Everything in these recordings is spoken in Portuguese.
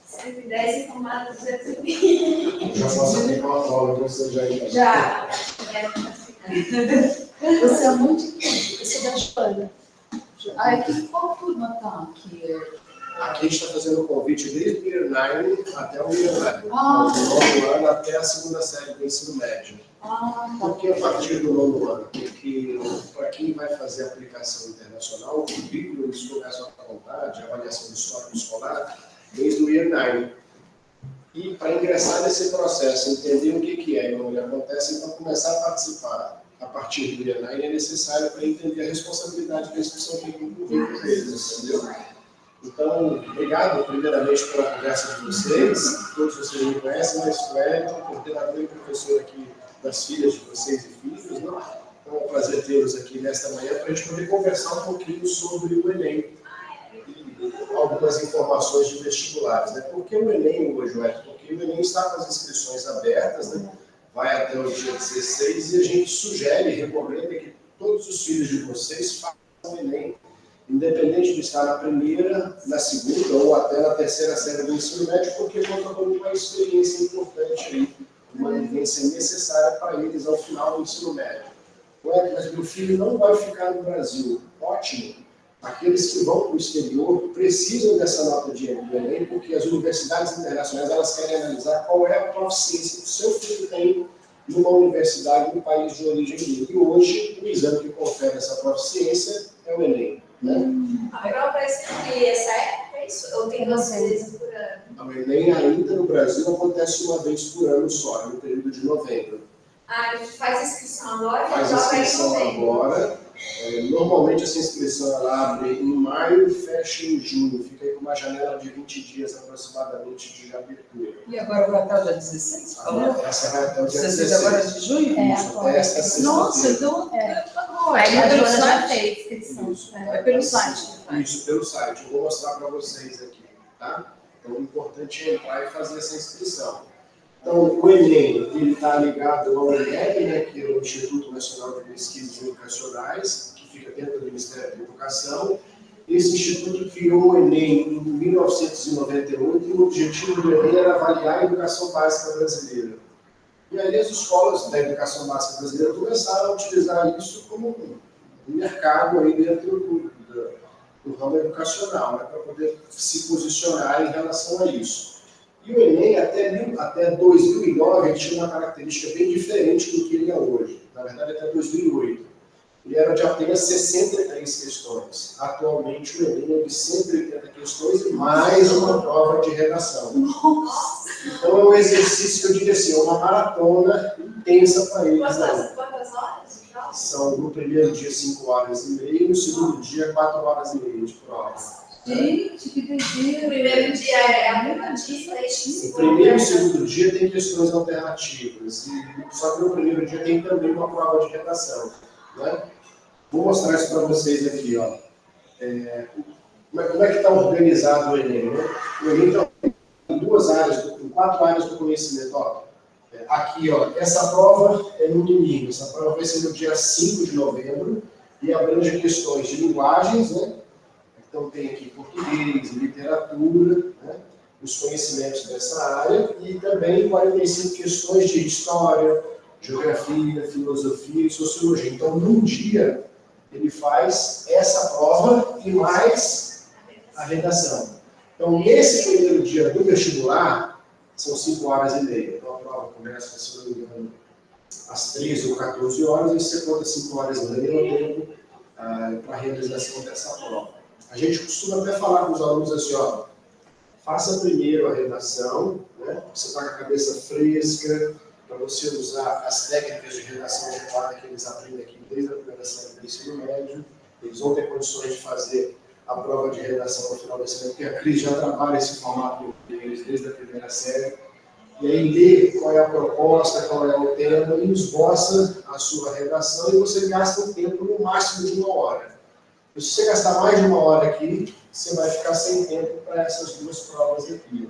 Se informado 220. Já posso aplicar uma prova, você já... Já. Você é muito quente, você é da Espanha. Aqui, qual turma está aqui? Aqui a gente está fazendo o convite desde o Year 9 até o Year 9. Do Ah. nono ano até a segunda série do ensino médio. Ah, tá. Por que a partir do nono ano? Porque para quem vai fazer a aplicação internacional, o currículo eles começam a faculdade, a avaliação do histórico escolar, desde o Year 9. E para ingressar nesse processo, entender o que é e como ele acontece, então começar a participar a partir do Year 9 é necessário para entender a responsabilidade da instituição que tem com o currículo deles, entendeu? Então, obrigado primeiramente pela conversa de vocês. Todos vocês me conhecem, mas o Wellington, coordenador e professor aqui das filhas de vocês e filhos, né? Então, é um prazer tê-los aqui nesta manhã para a gente poder conversar um pouquinho sobre o Enem e algumas informações de vestibulares. Né? Por que o Enem hoje, Wellington? Porque o Enem está com as inscrições abertas, né? Vai até o dia 16 e a gente sugere e recomenda que todos os filhos de vocês façam o Enem, independente de estar na primeira, na segunda ou até na terceira série do ensino médio, porque conta com uma experiência importante aí, uma vivência necessária para eles ao final do ensino médio. Ué, mas meu filho não vai ficar no Brasil. Ótimo. Aqueles que vão para o exterior precisam dessa nota de Enem, porque as universidades internacionais elas querem analisar qual é a proficiência que o seu filho tem numa universidade no país de origem dele. E hoje, o exame que confere essa proficiência é o Enem. Né? A prova é sempre essa época, é isso? Ou tem 2 vezes por ano? O Enem ainda no Brasil acontece uma vez por ano só, no período de novembro. Ah, a gente faz a inscrição agora? Faz a inscrição agora. Normalmente essa inscrição ela abre em maio e fecha em junho. Fica aí com uma janela de 20 dias aproximadamente de abertura. E agora vai até o dia 16? Essa vai até o dia 16 agora de junho? É, agora. Esta é Nossa, então A Joana já fez inscrição. É pelo site. Isso, pelo site. Eu vou mostrar para vocês aqui, tá? Então, o importante é entrar e fazer essa inscrição. Então, o Enem, ele está ligado ao INEP, né, que é o Instituto Nacional de Pesquisas Educacionais, que fica dentro do Ministério da Educação. Esse instituto criou o Enem em 1998 e o objetivo do Enem era avaliar a educação básica brasileira. E aí as escolas da educação básica brasileira começaram a utilizar isso como um mercado aí dentro do ramo educacional, né, para poder se posicionar em relação a isso. E o Enem, até 2009, ele tinha uma característica bem diferente do que ele é hoje. Na verdade, até 2008. Ele era de apenas 63 questões. Atualmente, o Enem é de 180 questões e mais uma prova de redação. Nossa. Então, é um exercício que eu diria assim, uma maratona intensa para eles. Quantas horas? São, no primeiro dia, 5 horas e meia, no segundo dia, 4 horas e meia de prova. Gente, que doideira. O primeiro dia é a mesma dia, o primeiro e o segundo dia tem questões alternativas. Só que no primeiro dia tem também uma prova de redação. Né? Vou mostrar isso para vocês aqui. Ó. Como é que está organizado o Enem? Né? O Enem está em 4 áreas do conhecimento. Ó. Aqui, ó, essa prova é no domingo. Essa prova vai ser no dia 5 de novembro e abrange questões de linguagens, né? Então, tem aqui português, literatura, né, os conhecimentos dessa área, e também 45 questões de história, geografia, filosofia e sociologia. Então, num dia, ele faz essa prova e mais a redação. Então, nesse primeiro dia do vestibular, são 5 horas e meia. Então, a prova começa, se não me engano, às 13 ou 14 horas, e você conta 5 horas e meia no tempo para a realização dessa prova. A gente costuma até falar com os alunos assim, ó, faça primeiro a redação, né? Você está com a cabeça fresca, para você usar as técnicas de redação adequada que eles aprendem aqui desde a primeira série do ensino médio. Eles vão ter condições de fazer a prova de redação no final desse ano, porque a Cris já trabalha esse formato deles desde a primeira série. E aí lê qual é a proposta, qual é o tema, e esboça a sua redação, e você gasta um tempo no máximo de 1 hora. E se você gastar mais de 1 hora aqui, você vai ficar sem tempo para essas 2 provas aqui.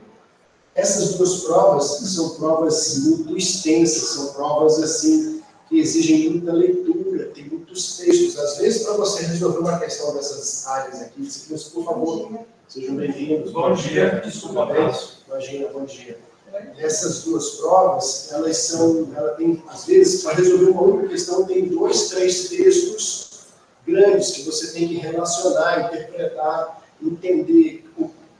Essas duas provas são provas muito extensas, são provas assim que exigem muita leitura, tem muitos textos. Às vezes, para você resolver uma questão dessas áreas aqui, por favor, sejam bem-vindos. Bom dia, desculpa, abraço. Imagina, bom dia. Essas duas provas, ela tem, às vezes, para resolver uma única questão, tem 2, 3 textos grandes que você tem que relacionar, interpretar, entender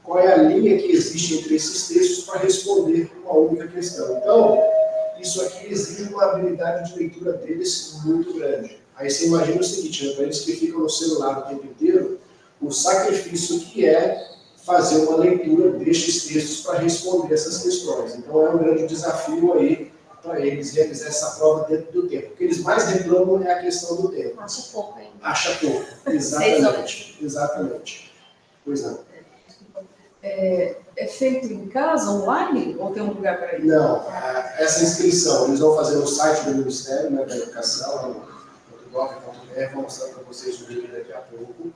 qual é a linha que existe entre esses textos para responder uma única questão. Então, isso aqui exige uma habilidade de leitura deles muito grande. Aí você imagina o seguinte, né, para eles que ficam no celular o tempo inteiro, o sacrifício que é fazer uma leitura destes textos para responder essas questões. Então é um grande desafio aí para eles realizar essa prova dentro do tempo. O que eles mais reclamam é a questão do tempo. Acha pouco ainda. Acha pouco, exatamente. Exatamente. Pois não. É feito em casa, online, ou tem um lugar para ir? Não, essa inscrição eles vão fazer no site do Ministério, né, da Educação, .gov.br, vou mostrar para vocês o link daqui a pouco.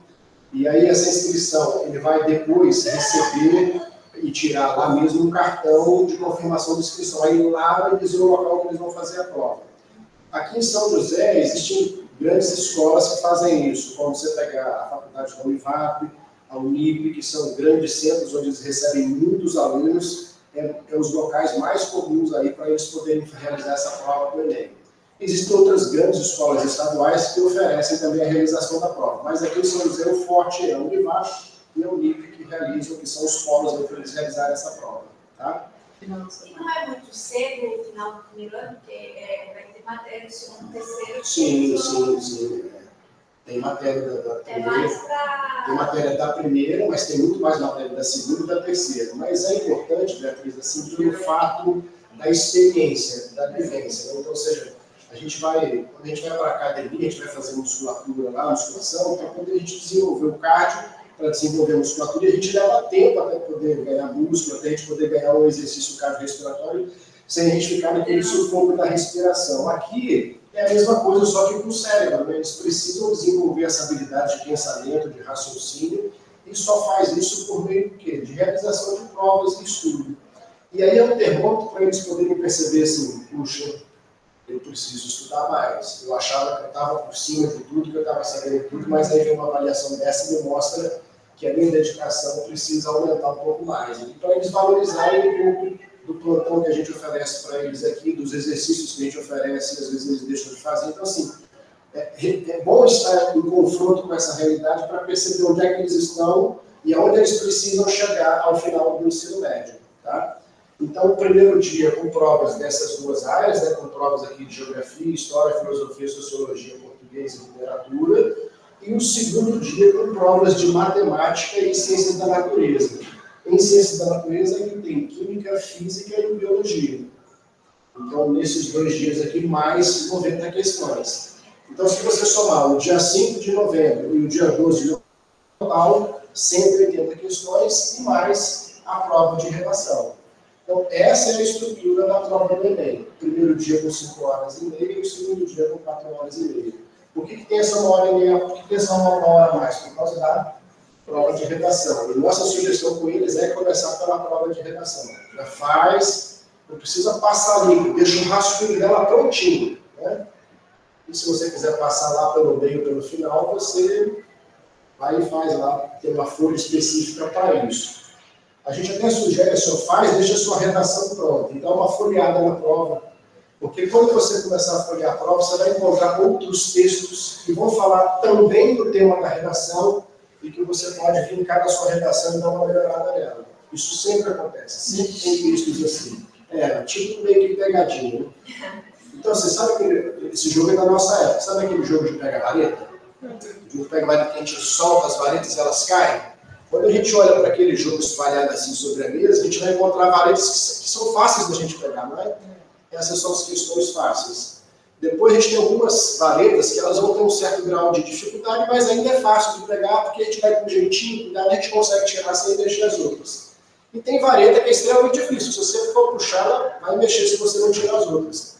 E aí essa inscrição, ele vai depois receber e tirar lá mesmo um cartão de confirmação de inscrição. Aí lá vai dizer o local que eles vão fazer a prova. Aqui em São José existem grandes escolas que fazem isso, como você pegar a faculdade da Univap, a Unip, que são grandes centros onde eles recebem muitos alunos, é os locais mais comuns aí para eles poderem realizar essa prova do Enem. Existem outras grandes escolas estaduais que oferecem também a realização da prova, mas aqui em São José o forte é a Univap e a Unip que realizam, que são os polos para eles realizarem essa prova. Tá? E não é muito cedo no final do primeiro ano, porque vai ter matéria do segundo, terceiro. Sim. Tem matéria da primeira, tem matéria da primeira, mas tem muito mais matéria da segunda e da terceira. Mas é importante, Beatriz, assim, pelo fato da experiência, da vivência. Né? Então, ou seja, quando a gente vai para a academia, a gente vai fazer musculatura lá, musculação, então quando a gente desenvolver o cardio, para desenvolver a musculatura, a gente leva tempo até poder ganhar músculo, até a gente poder ganhar um exercício cardiorrespiratório, sem a gente ficar naquele sufoco da respiração. Aqui é a mesma coisa, só que com o cérebro, né? Eles precisam desenvolver essa habilidade de pensamento, de raciocínio, e só faz isso por meio do quê? De realização de provas e estudo. E aí é um termômetro para eles poderem perceber assim, puxa, eu preciso estudar mais. Eu achava que eu estava por cima de tudo, que eu estava sabendo tudo, mas aí vem uma avaliação dessa e me mostra que a minha dedicação precisa aumentar um pouco mais. E para eles valorizarem um pouco do plantão que a gente oferece para eles aqui, dos exercícios que a gente oferece, e às vezes eles deixam de fazer. Então, assim, é bom estar em confronto com essa realidade para perceber onde é que eles estão e aonde eles precisam chegar ao final do ensino médio. Tá? Então, o primeiro dia com provas dessas duas áreas, né, com provas aqui de geografia, história, filosofia, sociologia, português e literatura, e o segundo dia com provas de matemática e ciências da natureza. Em ciências da natureza, ainda tem química, física e biologia. Então, nesses 2 dias aqui, mais 90 questões. Então, se você somar o dia 5 de novembro e o dia 12 de novembro, total, 180 questões e mais a prova de redação. Então, essa é a estrutura da prova do Enem. O primeiro dia com 5 horas e meia e o segundo dia com 4 horas e meia. Por que tem essa 1 hora e meia? Por que tem essa 1 hora a mais? Por causa da prova de redação. E nossa sugestão com eles é começar pela prova de redação. Já faz, não precisa passar limpo, deixa o rascunho dela prontinho. Né? E se você quiser passar lá pelo meio, pelo final, você vai e faz lá, tem uma folha específica para isso. A gente até sugere, deixa a sua redação pronta. Então, uma folheada na prova. Porque quando você começar a folhear a prova, você vai encontrar outros textos que vão falar também do tema da redação e que você pode vincar na sua redação e dar uma melhorada nela. Isso sempre acontece. Sempre tem textos assim. Tipo meio que pegadinha. Né? Então, você sabe esse jogo é da nossa época. Sabe aquele jogo de pega-vareta? O jogo de pega-vareta que a gente solta as varetas e elas caem? Quando a gente olha para aquele jogo espalhado assim sobre a mesa, a gente vai encontrar varetas que são fáceis da gente pegar, não é? Essas são as questões fáceis. Depois a gente tem algumas varetas que elas vão ter um certo grau de dificuldade, mas ainda é fácil de pegar, porque a gente vai com jeitinho, cuidado, a gente consegue tirar sem mexer as outras. E tem vareta que é extremamente difícil. Se você for puxar, ela vai mexer se você não tirar as outras.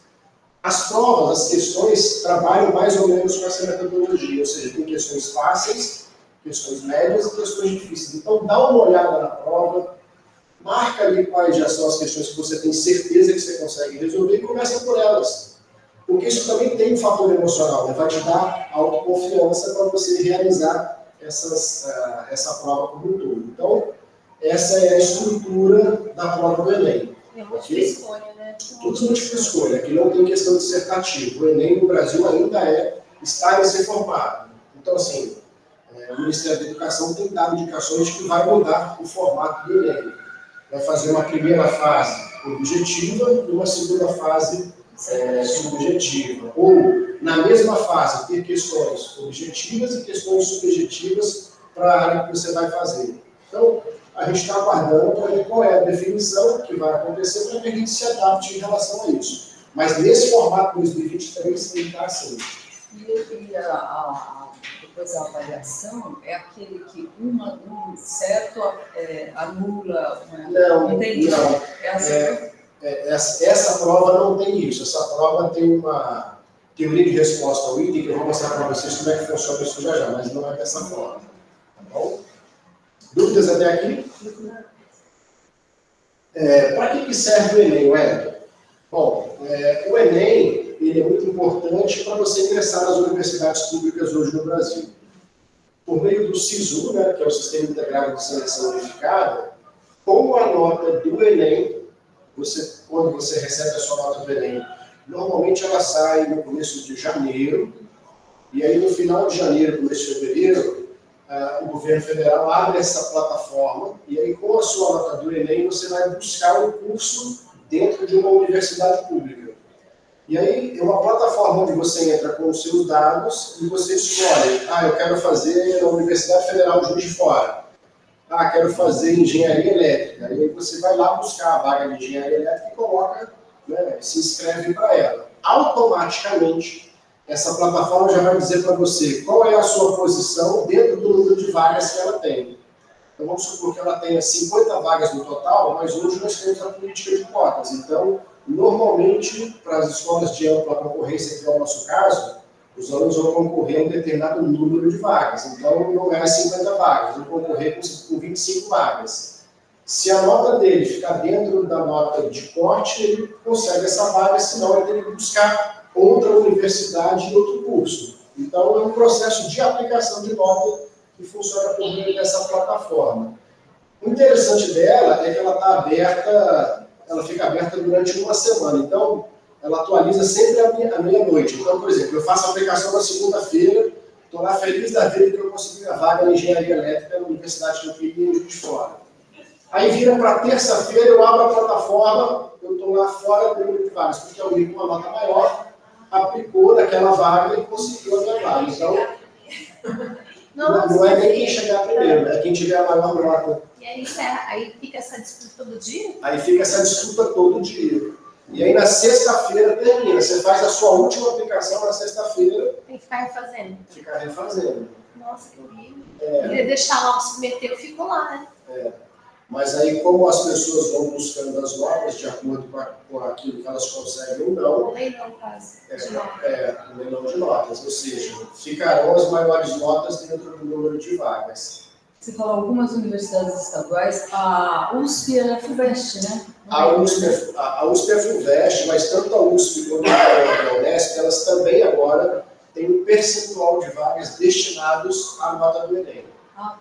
As provas, as questões, trabalham mais ou menos com essa metodologia, ou seja, tem questões fáceis, questões médias e questões difíceis. Então, dá uma olhada na prova, marca ali quais já são as questões que você tem certeza que você consegue resolver e começa por elas. Porque isso também tem um fator emocional, né? Vai te dar autoconfiança para você realizar essa prova como um todo. Então, essa é a estrutura da prova do Enem. É múltipla escolha, né? Tudo múltipla escolha, aqui não tem questão dissertativa. O Enem no Brasil ainda está em ser formado. Então, assim, o Ministério da Educação tem dado indicações de que vai mudar o formato do Enem. Vai fazer uma primeira fase objetiva e uma segunda fase subjetiva. Ou, na mesma fase, ter questões objetivas e questões subjetivas para a área que você vai fazer. Então, a gente está aguardando para ver qual é a definição que vai acontecer para que a gente se adapte em relação a isso. Mas nesse formato 2023, ele está assim. Depois a avaliação é aquele que um certo anula. Não tem isso. Não. Essa prova não tem isso. Essa prova tem uma teoria de resposta ao item, que eu vou mostrar para vocês como é que funciona isso já, mas não é dessa forma. Tá bom? Dúvidas até aqui? Para que serve o Enem, Wellington? Bom, o Enem ele é muito importante para você ingressar nas universidades públicas hoje no Brasil. Por meio do SISU, né, que é o Sistema Integrado de Seleção Unificada, com a nota do Enem, quando você recebe a sua nota do Enem, normalmente ela sai no começo de janeiro, e aí no final de janeiro, começo de fevereiro, o governo federal abre essa plataforma, e aí com a sua nota do Enem, você vai buscar um curso dentro de uma universidade pública. E aí é uma plataforma onde você entra com os seus dados e você escolhe, eu quero fazer na Universidade Federal de Juiz de Fora. Quero fazer engenharia elétrica. E aí você vai lá buscar a vaga de engenharia elétrica e coloca, né, se inscreve para ela. Automaticamente, essa plataforma já vai dizer para você qual é a sua posição dentro do número de vagas que ela tem. Então vamos supor que ela tenha 50 vagas no total, mas hoje nós temos a política de cotas. Então, normalmente, para as escolas de ampla concorrência, que é o nosso caso, os alunos vão concorrer a um determinado número de vagas. Então, não é 50 vagas, vão concorrer com 25 vagas. Se a nota dele ficar dentro da nota de corte, ele consegue essa vaga, senão ele tem que buscar outra universidade e outro curso. Então, é um processo de aplicação de nota que funciona por meio dessa plataforma. O interessante dela é que ela está aberta, ela fica aberta durante uma semana. Então, ela atualiza sempre à meia-noite. Então, por exemplo, eu faço a aplicação na segunda-feira, estou lá feliz da vida que eu consegui a vaga em engenharia elétrica na Universidade que eu queria em Juiz de Fora. Aí vira para terça-feira, eu abro a plataforma, eu estou lá fora do número de vagas, porque alguém com uma nota maior aplicou naquela vaga e conseguiu a minha vaga. Então, não é nem quem chegar primeiro, é quem tiver a maior nota. E aí fica essa disputa todo dia? Aí fica essa disputa todo dia. E aí na sexta-feira termina. Você faz a sua última aplicação na sexta-feira. Tem que ficar refazendo. Ficar refazendo. Nossa, que horrível. Queria deixar lá, se submeter, eu fico lá, né? Mas aí, como as pessoas vão buscando as notas de acordo com aquilo que elas conseguem ou não. Um leilão, quase. Um leilão de notas. Ou seja, ficarão as maiores notas dentro do número de vagas. Você falou algumas universidades estaduais, a USP é a FUVEST, né? A USP é a FUVEST, mas tanto a USP quanto a Unesp, elas também agora têm um percentual de vagas destinados à nota do Enem.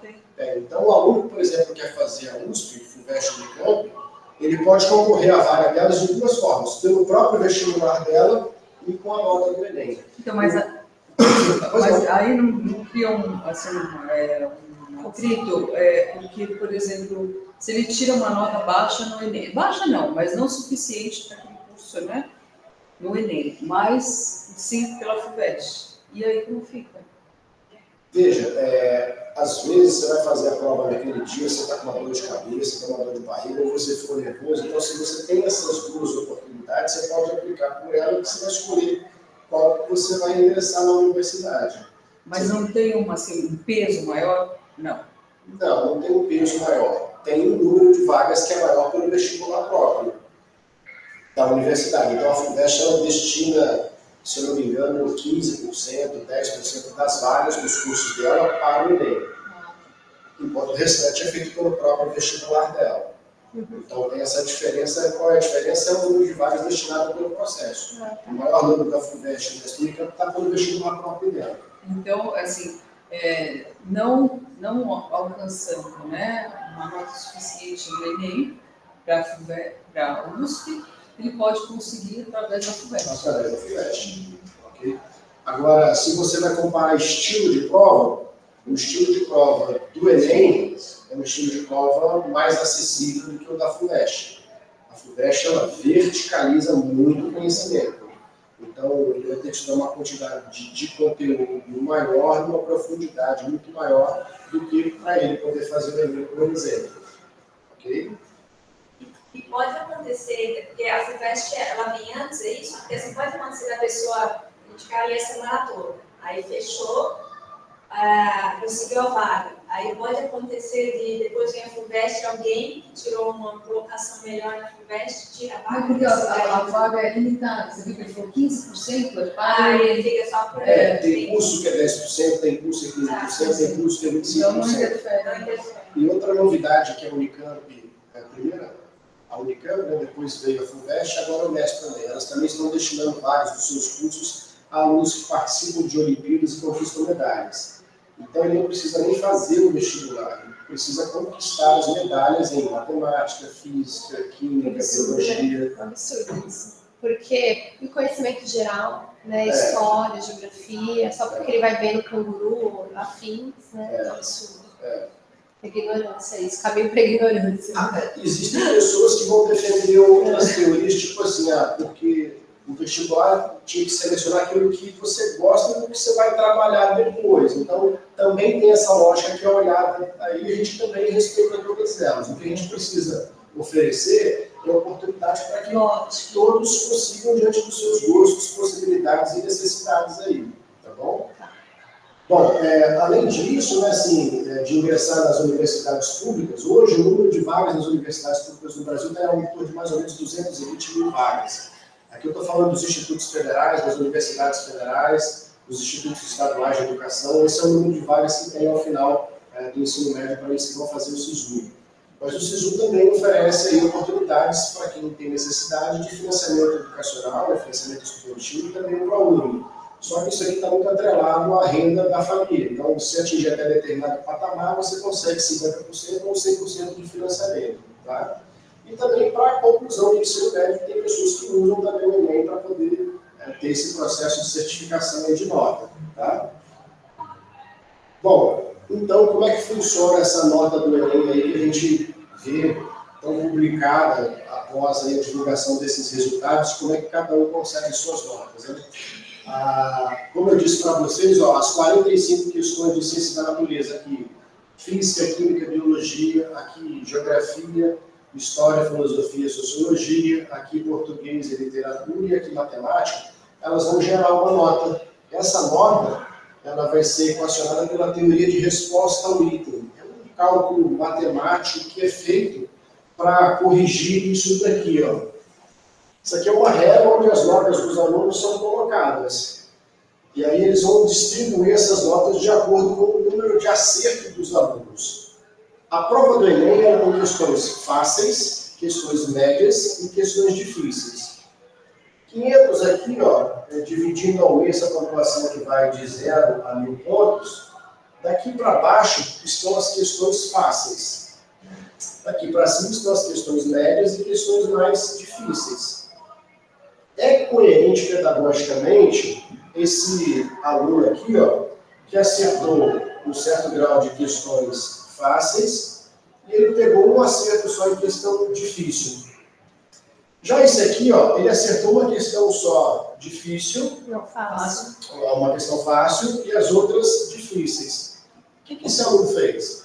Tem. Então, o aluno, por exemplo, que quer fazer a USP, FUVEST Unicamp, ele pode concorrer à vaga delas de duas formas, pelo próprio vestibular dela e com a nota do Enem. Então, mas aí não cria um conflito, porque, por exemplo, se ele tira uma nota baixa no Enem, baixa não, mas não suficiente para aquele curso, né? No Enem, mas sim pela FUVEST. E aí como fica? Veja, às vezes você vai fazer a prova naquele dia, você está com uma dor de cabeça, está com uma dor de barriga, ou você ficou nervoso. Então, se você tem essas duas oportunidades, você pode aplicar por ela e você vai escolher qual que você vai ingressar na universidade. Mas não tem um peso maior? Não. Não tem um peso maior. Tem um número de vagas que é maior pelo vestibular próprio da universidade. Então, a FUVEST ela destina, se eu não me engano, 15%, 10% das vagas dos cursos dela para o Enem. Enquanto o restante é feito pelo próprio vestibular dela. Então tem essa diferença. Qual é a diferença? É o número de vagas destinado pelo processo. O maior número da FUVEST e da Unicamp está pelo vestibular próprio dela. Então, assim, não alcançando, né, uma nota suficiente no Enem para a USP, ele pode conseguir através da FUVEST. Através da FUVEST. Okay? Agora, se você vai comparar estilo de prova, o estilo de prova do Enem é um estilo de prova mais acessível do que o da FUVEST. A FUVEST, ela verticaliza muito o conhecimento. Então, ele vai ter que dar uma quantidade de conteúdo maior, uma profundidade muito maior do que para ele poder fazer o Enem, por exemplo. Ok? E pode acontecer, porque a FUVEST, ela vem antes, é isso? Porque assim, pode acontecer da pessoa indicar ali a semana toda. Aí fechou, conseguiu a vaga. Aí pode acontecer de depois vem a FUVEST, alguém que tirou uma colocação melhor na FUVEST, tira a vaga. Porque a vaga é limitada. Você viu que ele falou 15%? Ele fica só por tem curso que é 10%, tem curso que é 15%, tem curso que é 25%. Então não interfere. E outra novidade que a Unicamp, a Unicamp, né, depois veio a FUVEST, agora a Unesp também. Elas também estão destinando vários dos seus cursos a alunos que participam de Olimpíadas e conquistam medalhas. Então, ele não precisa nem fazer o vestibular, ele precisa conquistar as medalhas em matemática, física, química, biologia. É um absurdo isso. Porque o conhecimento geral, né, história, geografia, só porque ele vai ver no canguru, afins, né, é um absurdo. Ignorância, isso, caminho para ignorância. Existem pessoas que vão defender outras teorias, tipo assim, porque o vestibular tinha que selecionar aquilo que você gosta e o que você vai trabalhar depois. Então, também tem essa lógica que é olhada, aí a gente também respeita todas elas. O que a gente precisa oferecer é oportunidade para que todos consigam diante dos seus gostos, possibilidades e necessidades aí, tá bom? Bom, além disso, né, assim, de ingressar nas universidades públicas, hoje o número de vagas nas universidades públicas no Brasil está em torno de mais ou menos 220 mil vagas. Aqui eu estou falando dos institutos federais, das universidades federais, dos institutos estaduais de educação. Esse é o número de vagas que tem ao final do ensino médio para eles que vão fazer o SISU. Mas o SISU também oferece aí oportunidades para quem tem necessidade de financiamento educacional, financiamento estudantil e também o ProUni. Só que isso aqui está muito atrelado à renda da família. Então, se atingir até determinado patamar, você consegue 50% ou 100% de financiamento. Tá? E também para a conclusão do ensino médio, tem pessoas que usam também o Enem para poder ter esse processo de certificação aí de nota. Tá? Bom, então como é que funciona essa nota do Enem aí que a gente vê tão publicada após aí a divulgação desses resultados, como é que cada um consegue suas notas, né? Como eu disse para vocês, as 45 questões de ciência da natureza aqui, física, química, biologia, aqui geografia, história, filosofia, sociologia, aqui português e literatura e aqui matemática, elas vão gerar uma nota. Essa nota, ela vai ser equacionada pela teoria de resposta ao item. É um cálculo matemático que é feito para corrigir isso daqui, ó. Isso aqui é uma régua onde as notas dos alunos são colocadas. E aí eles vão distribuir essas notas de acordo com o número de acerto dos alunos. A prova do Enem ela tem questões fáceis, questões médias e questões difíceis. 500 aqui, ó, dividindo ao mês a pontuação que vai de 0 a 1000 pontos, daqui para baixo estão as questões fáceis. Daqui para cima estão as questões médias e questões mais difíceis. É coerente pedagogicamente esse aluno aqui, ó, que acertou um certo grau de questões fáceis e ele pegou um acerto só em questão difícil. Já esse aqui, ó, ele acertou uma questão só difícil, uma questão fácil e as outras difíceis. O que esse aluno fez?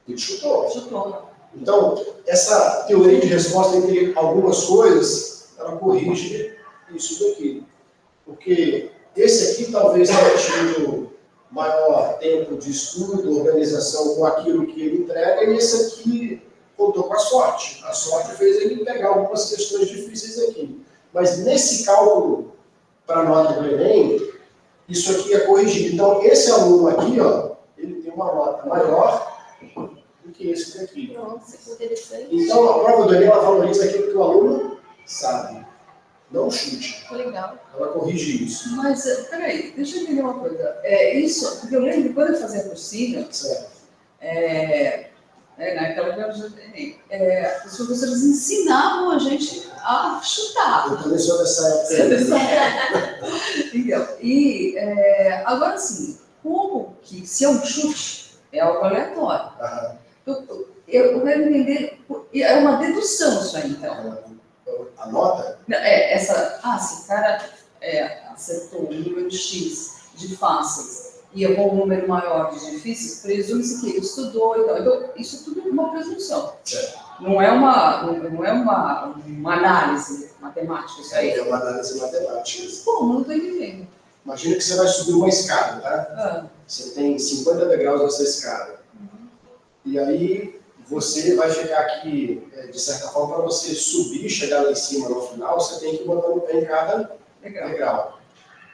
Ele chutou. Então, essa teoria de resposta entre algumas coisas, ela corrige isso daqui. Porque esse aqui talvez tenha tido maior tempo de estudo, organização com aquilo que ele entrega, e esse aqui contou com a sorte. A sorte fez ele pegar algumas questões difíceis aqui. Mas nesse cálculo para a nota do Enem, isso aqui é corrigido. Então, esse aluno aqui, ó, ele tem uma nota maior do que esse daqui. Nossa, que interessante. Então, a prova do Enem, ela valoriza aquilo que o aluno sabe, não chute. Legal. Ela corrige isso. Mas, peraí, deixa eu entender uma coisa. Isso, porque eu lembro que quando eu fazia cursinho, Certo. naquela época, os professores ensinavam a gente a chutar. Eu também sou dessa época. Então, agora sim, como que se é um chute, é algo aleatório. Aham. Eu quero entender, é uma dedução isso aí, então. A nota? Se o cara acertou um número X de fáceis e errou um número maior de difíceis, presume-se que ele estudou. Então, isso tudo é uma presunção. Certo. Não é uma análise matemática, isso aí. É uma análise matemática. Pô, não estou entendendo. Imagina que você vai subir uma escada, tá? Você tem 50 degraus nessa escada. E aí você vai ficar aqui, de certa forma, para você subir, chegar lá em cima no final, você tem que botar o pé em cada degrau.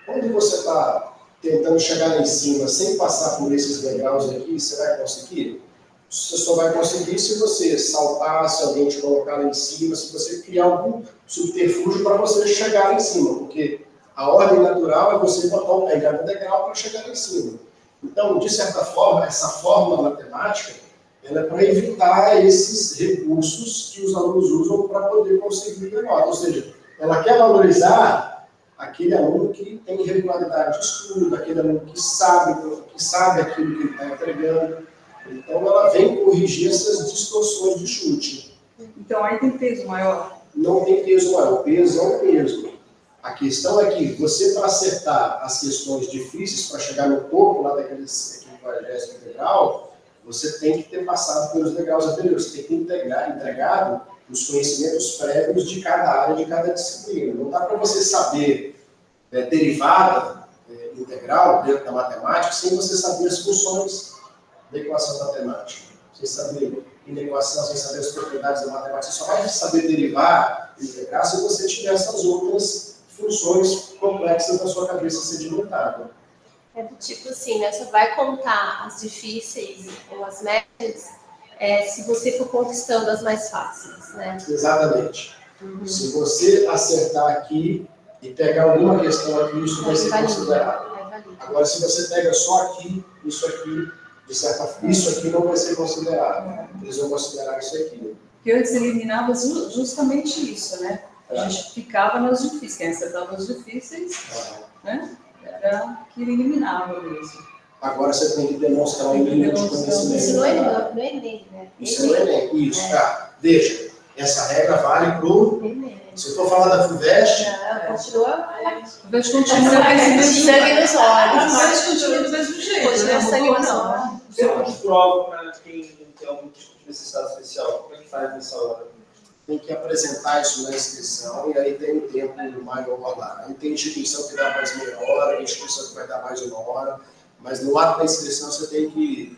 Quando você está tentando chegar lá em cima sem passar por esses degraus aqui, você vai conseguir? Você só vai conseguir se você saltar, se alguém te colocar lá em cima, se você criar algum subterfúgio para você chegar lá em cima, porque a ordem natural é você botar o pé em cada degrau para chegar lá em cima. Então, de certa forma, essa fórmula matemática, ela é para evitar esses recursos que os alunos usam para poder conseguir a nota. Ou seja, ela quer valorizar aquele aluno que tem regularidade de estudo, aquele aluno que sabe aquilo que ele está entregando. Então, ela vem corrigir essas distorções de chute. Então, aí tem peso maior? Não tem peso maior, o peso é o mesmo. A questão é que você, para acertar as questões difíceis, para chegar no topo lá daquele 40º degrau, você tem que ter passado pelos degraus anteriores, você tem que entregado os conhecimentos prévios de cada área, de cada disciplina. Não dá para você saber derivada integral dentro da matemática sem você saber as funções da equação matemática. Sem saber inequação, sem saber as propriedades da matemática, você só vai saber derivar, integrar, se você tiver essas outras funções complexas na sua cabeça sedimentada. É do tipo assim, né? Você vai contar as difíceis ou as médias se você for conquistando as mais fáceis, né? Exatamente. Se você acertar aqui e pegar alguma questão aqui, isso vai ser considerado. Agora, se você pega só aqui, isso aqui, de certa forma, isso aqui não vai ser considerado. Eles vão considerar isso aqui. Porque antes eliminava justamente isso, né? A gente ficava nas difíceis, quem acertava as difíceis, né? Era que ele eliminava mesmo. Agora você tem que demonstrar um mínimo de conhecimento. Isso não é Enem, né? Isso não é Enem. Isso, tá. Veja, essa regra vale para o... Se eu for falar da FUVEST... Continua. O FUVEST continua sangue nos olhos. O FUVEST continua do mesmo jeito. Continua sangue nos olhos. Tempo de prova para quem tem algum tipo de necessidade especial, como é que faz nessa hora? Tem que apresentar isso na inscrição e aí tem um tempo maior lá. Aí tem instituição que dá mais meia hora, tem instituição que vai dar mais uma hora, mas no ato da inscrição você tem que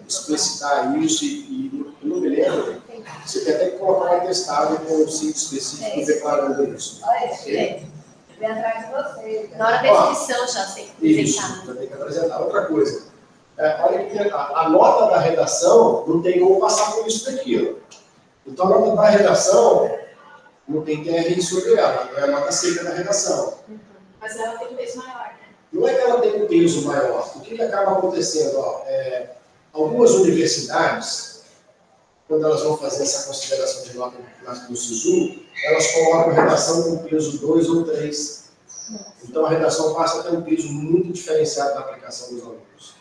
explicitar isso e não me lembro, você tem até que colocar um atestado com um sítio específico declarando isso. Vem atrás de você. Na hora da inscrição já tem que Isso, apresentar. já tem que apresentar. Outra coisa, olha que a nota da redação não tem como passar por isso daqui, ó. Então, a nota da redação não tem TRI sobre ela, é a nota seca da redação. Mas ela tem um peso maior, né? Não é que ela tem um peso maior. O que acaba acontecendo? Algumas universidades, quando elas vão fazer essa consideração de nota no SISU, elas colocam a redação com peso 2 ou 3. Então, a redação passa a ter um peso muito diferenciado na aplicação dos alunos.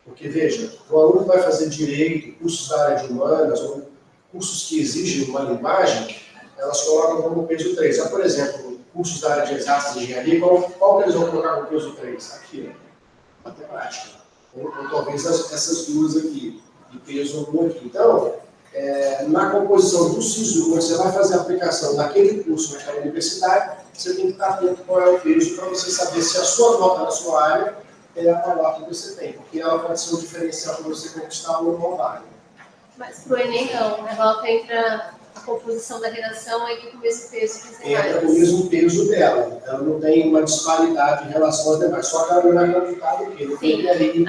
Porque, veja, o aluno vai fazer direito, cursos da área de humanas, ou cursos que exigem uma linguagem, elas colocam como peso 3. Por exemplo, cursos da área de exatas e engenharia, qual que eles vão colocar como peso 3? Aqui, ó, matemática. Ou talvez essas duas aqui, de peso 1 aqui. Então, na composição do SISU, quando você vai fazer a aplicação daquele curso naquela universidade, você tem que estar atento qual é o peso para você saber se a sua nota na sua área é a maior que você tem, porque ela pode ser um diferencial para você conquistar ou não válido. Mas para o Enem não, a nota entra a composição da redação entra com o mesmo peso que os demais. Entra com o mesmo peso dela, ela não tem uma disparidade em relação aos demais, só que ela não é complicada porque não tem TRI,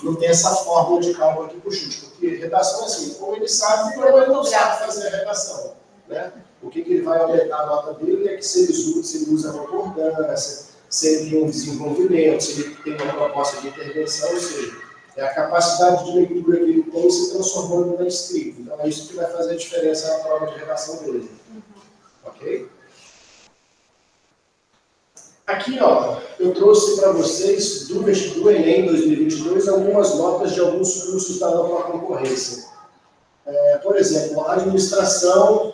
não tem essa fórmula de cálculo aqui para o chute, porque que redação é assim, ou ele sabe ou ele não sabe fazer a redação. Né? O que ele vai aumentar a nota dele é que se ele usa a concordância, se ele tem um desenvolvimento, se ele tem uma proposta de intervenção, ou seja, é a capacidade de leitura que ele tem se transformando na escrita. Então é isso que vai fazer a diferença na prova de redação dele. Ok? Aqui, ó, eu trouxe para vocês do Enem 2022 algumas notas de alguns cursos da ampla concorrência. Por exemplo, a administração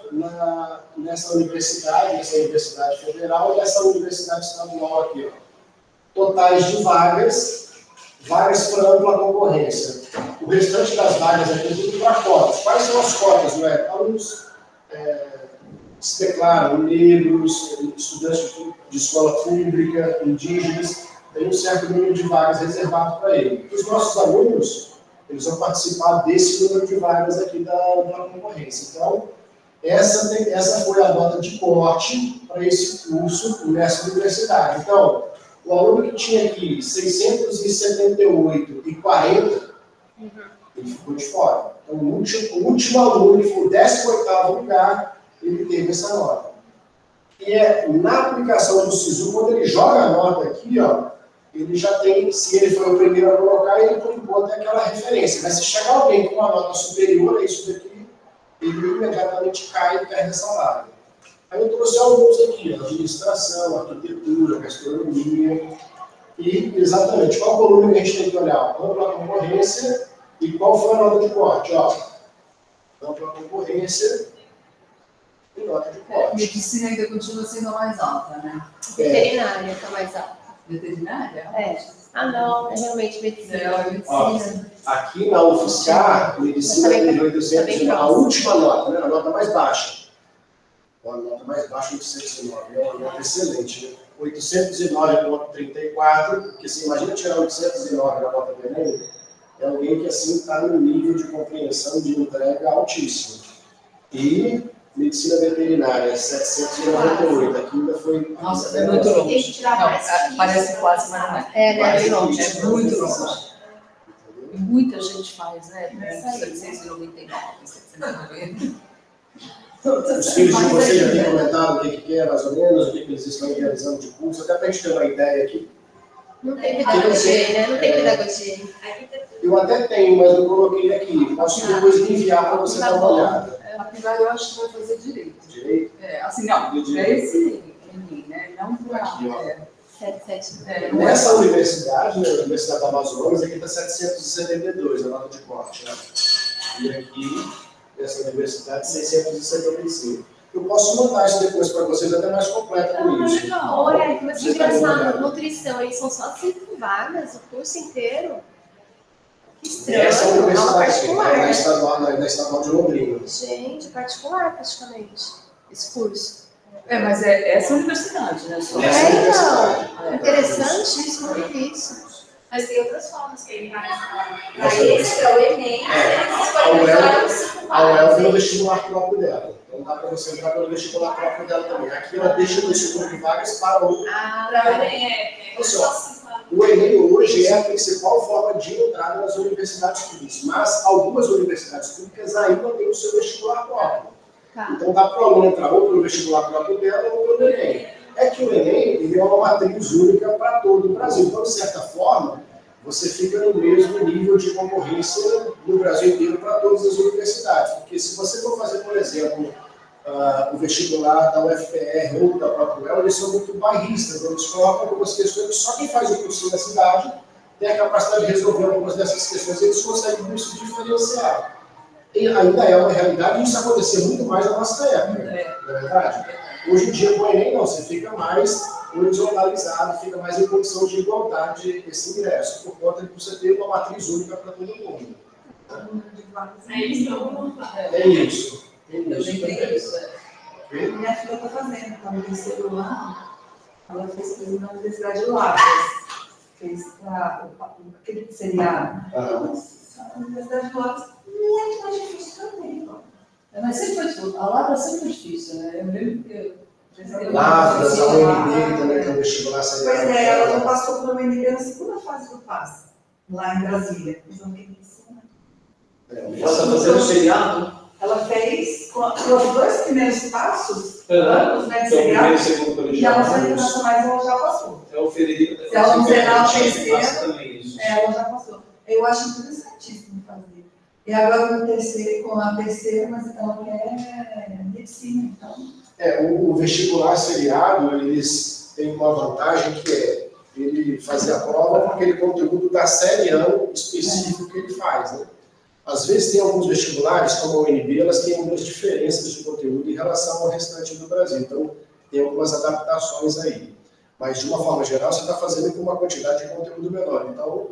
nessa universidade federal e essa universidade estadual aqui, ó. Totais de vagas para ampla concorrência. O restante das vagas aqui é tudo para cotas. Quais são as cotas, não é? Alunos se declaram negros, estudantes de escola pública, indígenas, tem um certo número de vagas reservado para ele. Os nossos alunos, eles vão participar desse número de vagas aqui da concorrência. Então, essa foi a nota de corte para esse curso nessa universidade. Então, o aluno que tinha aqui 678,40, ele ficou de fora. Então, o último aluno, que foi o 18º lugar, ele teve essa nota. E na aplicação do SISU, quando ele joga a nota aqui, ó, ele já tem, se ele foi o primeiro a colocar, ele por enquanto é aquela referência. Mas se chegar alguém com uma nota superior a isso daqui, ele imediatamente cai e perde essa vaga. Aí eu trouxe alguns aqui, ó, administração, arquitetura, gastronomia, e exatamente qual coluna que a gente tem que olhar? Ampla concorrência e qual foi a nota de corte? Ó, ampla concorrência e nota de corte. Medicina ainda continua sendo a mais alta, né? Veterinária está mais alta. Veterinária? Ah, não, é realmente medicina. Medicina. Aqui na UFSCar, medicina teve 809, a última nota, né? A nota mais baixa. A nota mais baixa, 809, é uma nota excelente, né? 809,34, porque você imagina tirar 809 da nota do Enem, é alguém que assim está no nível de compreensão de entrega altíssimo. E medicina veterinária, 798, aqui ainda foi... Nossa, é muito longe. Não, parece quase, mas não é. É longe. É muito longe. E muita gente faz, né? 799, 790. Os filhos de vocês já têm comentado o que é, mais ou menos, o que eles estão realizando de curso, até para a gente ter uma ideia aqui. Não tem pedagogia, né? Não tem pedagogia. Eu até tenho, mas eu coloquei aqui. Posso depois enviar para você dar uma olhada. A Pilar, eu acho que vai fazer direito. Direito? Assim, não, é esse Enem, né? Não para... Aqui, ó. 77. Nessa universidade, né, a Universidade do Amazonas, aqui está 772, a nota de corte. Né? E aqui, nessa universidade, 675. Eu posso mandar isso depois para vocês, até mais completo com isso. Olha, mas que engraçado, nutrição, aí são só 5 vagas, o curso inteiro. Que estranho. Essa universidade particular, é da estadual de Londrina. Gente, particular praticamente, esse curso. Mas é essa universidade, né? Só. Essa universidade. Interessante isso, não vi isso. Mas tem outras formas que ele vai para esse, para o Enem, eles podem usar os 5 A UEL tem o vagas. vestibular próprio dela. Então dá para você entrar pelo vestibular próprio dela também. Aqui ela deixa o número de vagas para o... Para o Enem, só 5 vagas. O Enem hoje é a principal forma de entrada nas universidades públicas, mas algumas universidades públicas ainda têm o seu vestibular próprio. Tá. Então dá para o aluno entrar ou pelo vestibular próprio dela ou pelo Enem. É que o Enem ele é uma matriz única para todo o Brasil. Então, de certa forma, você fica no mesmo nível de concorrência no Brasil inteiro para todas as universidades. Porque se você for fazer, por exemplo, o vestibular da UFPR ou da própria UEL, eles são muito bairristas. Eles colocam algumas questões que só quem faz o curso na cidade tem a capacidade de resolver algumas dessas questões. Eles conseguem isso diferenciar. E ainda é uma realidade, e isso acontecia muito mais na nossa época, não é verdade? Hoje em dia, com o Enem, não, você fica mais horizontalizado, fica mais em condição de igualdade esse ingresso, por conta de você ter uma matriz única para todo mundo. É isso. É isso. Eu já entendi isso. Minha filha está fazendo, está no terceiro ano, ela fez coisa na Universidade de Lavras, fez aquele que seria a Universidade de Lavras, muito mais difícil também. Mas sempre foi, a Lavra sempre foi difícil, né? Eu lembro que Lavras, a UNB também, que é o vestibular Pois é, ela já passou pela UNB na segunda fase do PAS, lá em Brasília. Ela está fazendo seriado? Ela fez, com os 2 primeiros passos, os médicos Então, seriado, primeiro e segundo e colegial. ela só internacionais ela já passou. É o Federico. Se ela não zerar o passa terceiro, também isso. ela já passou. Eu acho interessantíssimo fazer. E agora com a terceira, mas ela quer medicina, então. O vestibular seriado, eles têm uma vantagem que é ele fazer a prova com aquele conteúdo da série ano específico que ele faz, né? Às vezes tem alguns vestibulares, como a UNB, elas têm algumas diferenças de conteúdo em relação ao restante do Brasil. Então, tem algumas adaptações aí. Mas, de uma forma geral, você está fazendo com uma quantidade de conteúdo menor. Então,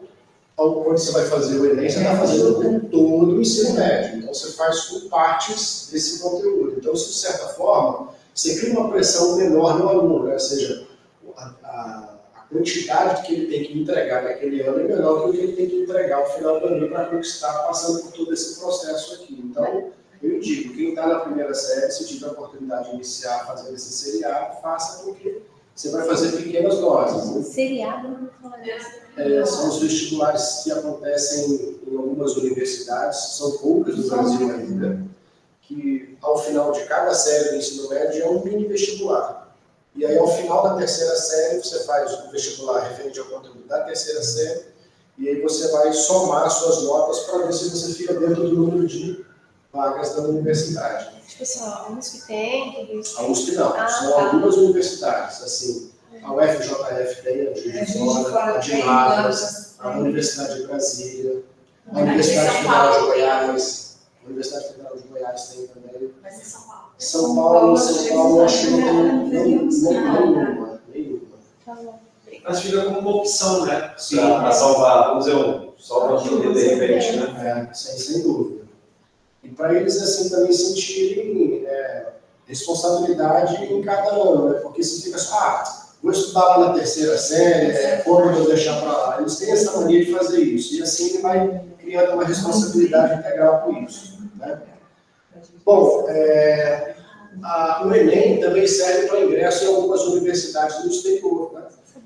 quando você vai fazer o Enem, você está fazendo com todo o ensino médio. Então, você faz com partes desse conteúdo. Então, isso, de certa forma, você cria uma pressão menor no aluno, né? Ou seja, a quantidade que ele tem que entregar naquele ano é menor que o que ele tem que entregar ao final do ano para conquistar, passando por todo esse processo aqui. Então, eu digo, quem está na primeira série, se tiver a oportunidade de iniciar fazendo esse seriado, faça, porque você vai fazer pequenas doses. Né? Seriado, não fala disso. São os vestibulares que acontecem em algumas universidades, são poucas no Brasil ainda, que ao final de cada série do ensino médio é um mini vestibular. E aí, ao final da terceira série, você faz o vestibular referente ao conteúdo da terceira série, e aí você vai somar suas notas para ver se você fica dentro do número de vagas da universidade. Tipo assim, a USP tem, tudo isso. A USP não, são algumas universidades, assim, a UFJF tem, a Juiz de Fora, a de Lavras, a Universidade de Brasília, a Universidade Federal de Goiás, a Universidade Federal de Goiás tem também. Mas em São Paulo. São Paulo, acho que não tem nenhuma. Mas fica como uma opção, né? Para salvar, vamos dizer, salva a vida de repente, né? Sem dúvida. E para eles, assim, também sentirem responsabilidade em cada ano, né? Porque se fica só, vou estudar lá na terceira série, como eu vou deixar para lá. Eles têm essa mania de fazer isso. E assim ele vai criando uma responsabilidade integral com isso, né? Bom, o Enem também serve para ingresso em algumas universidades do exterior. Né?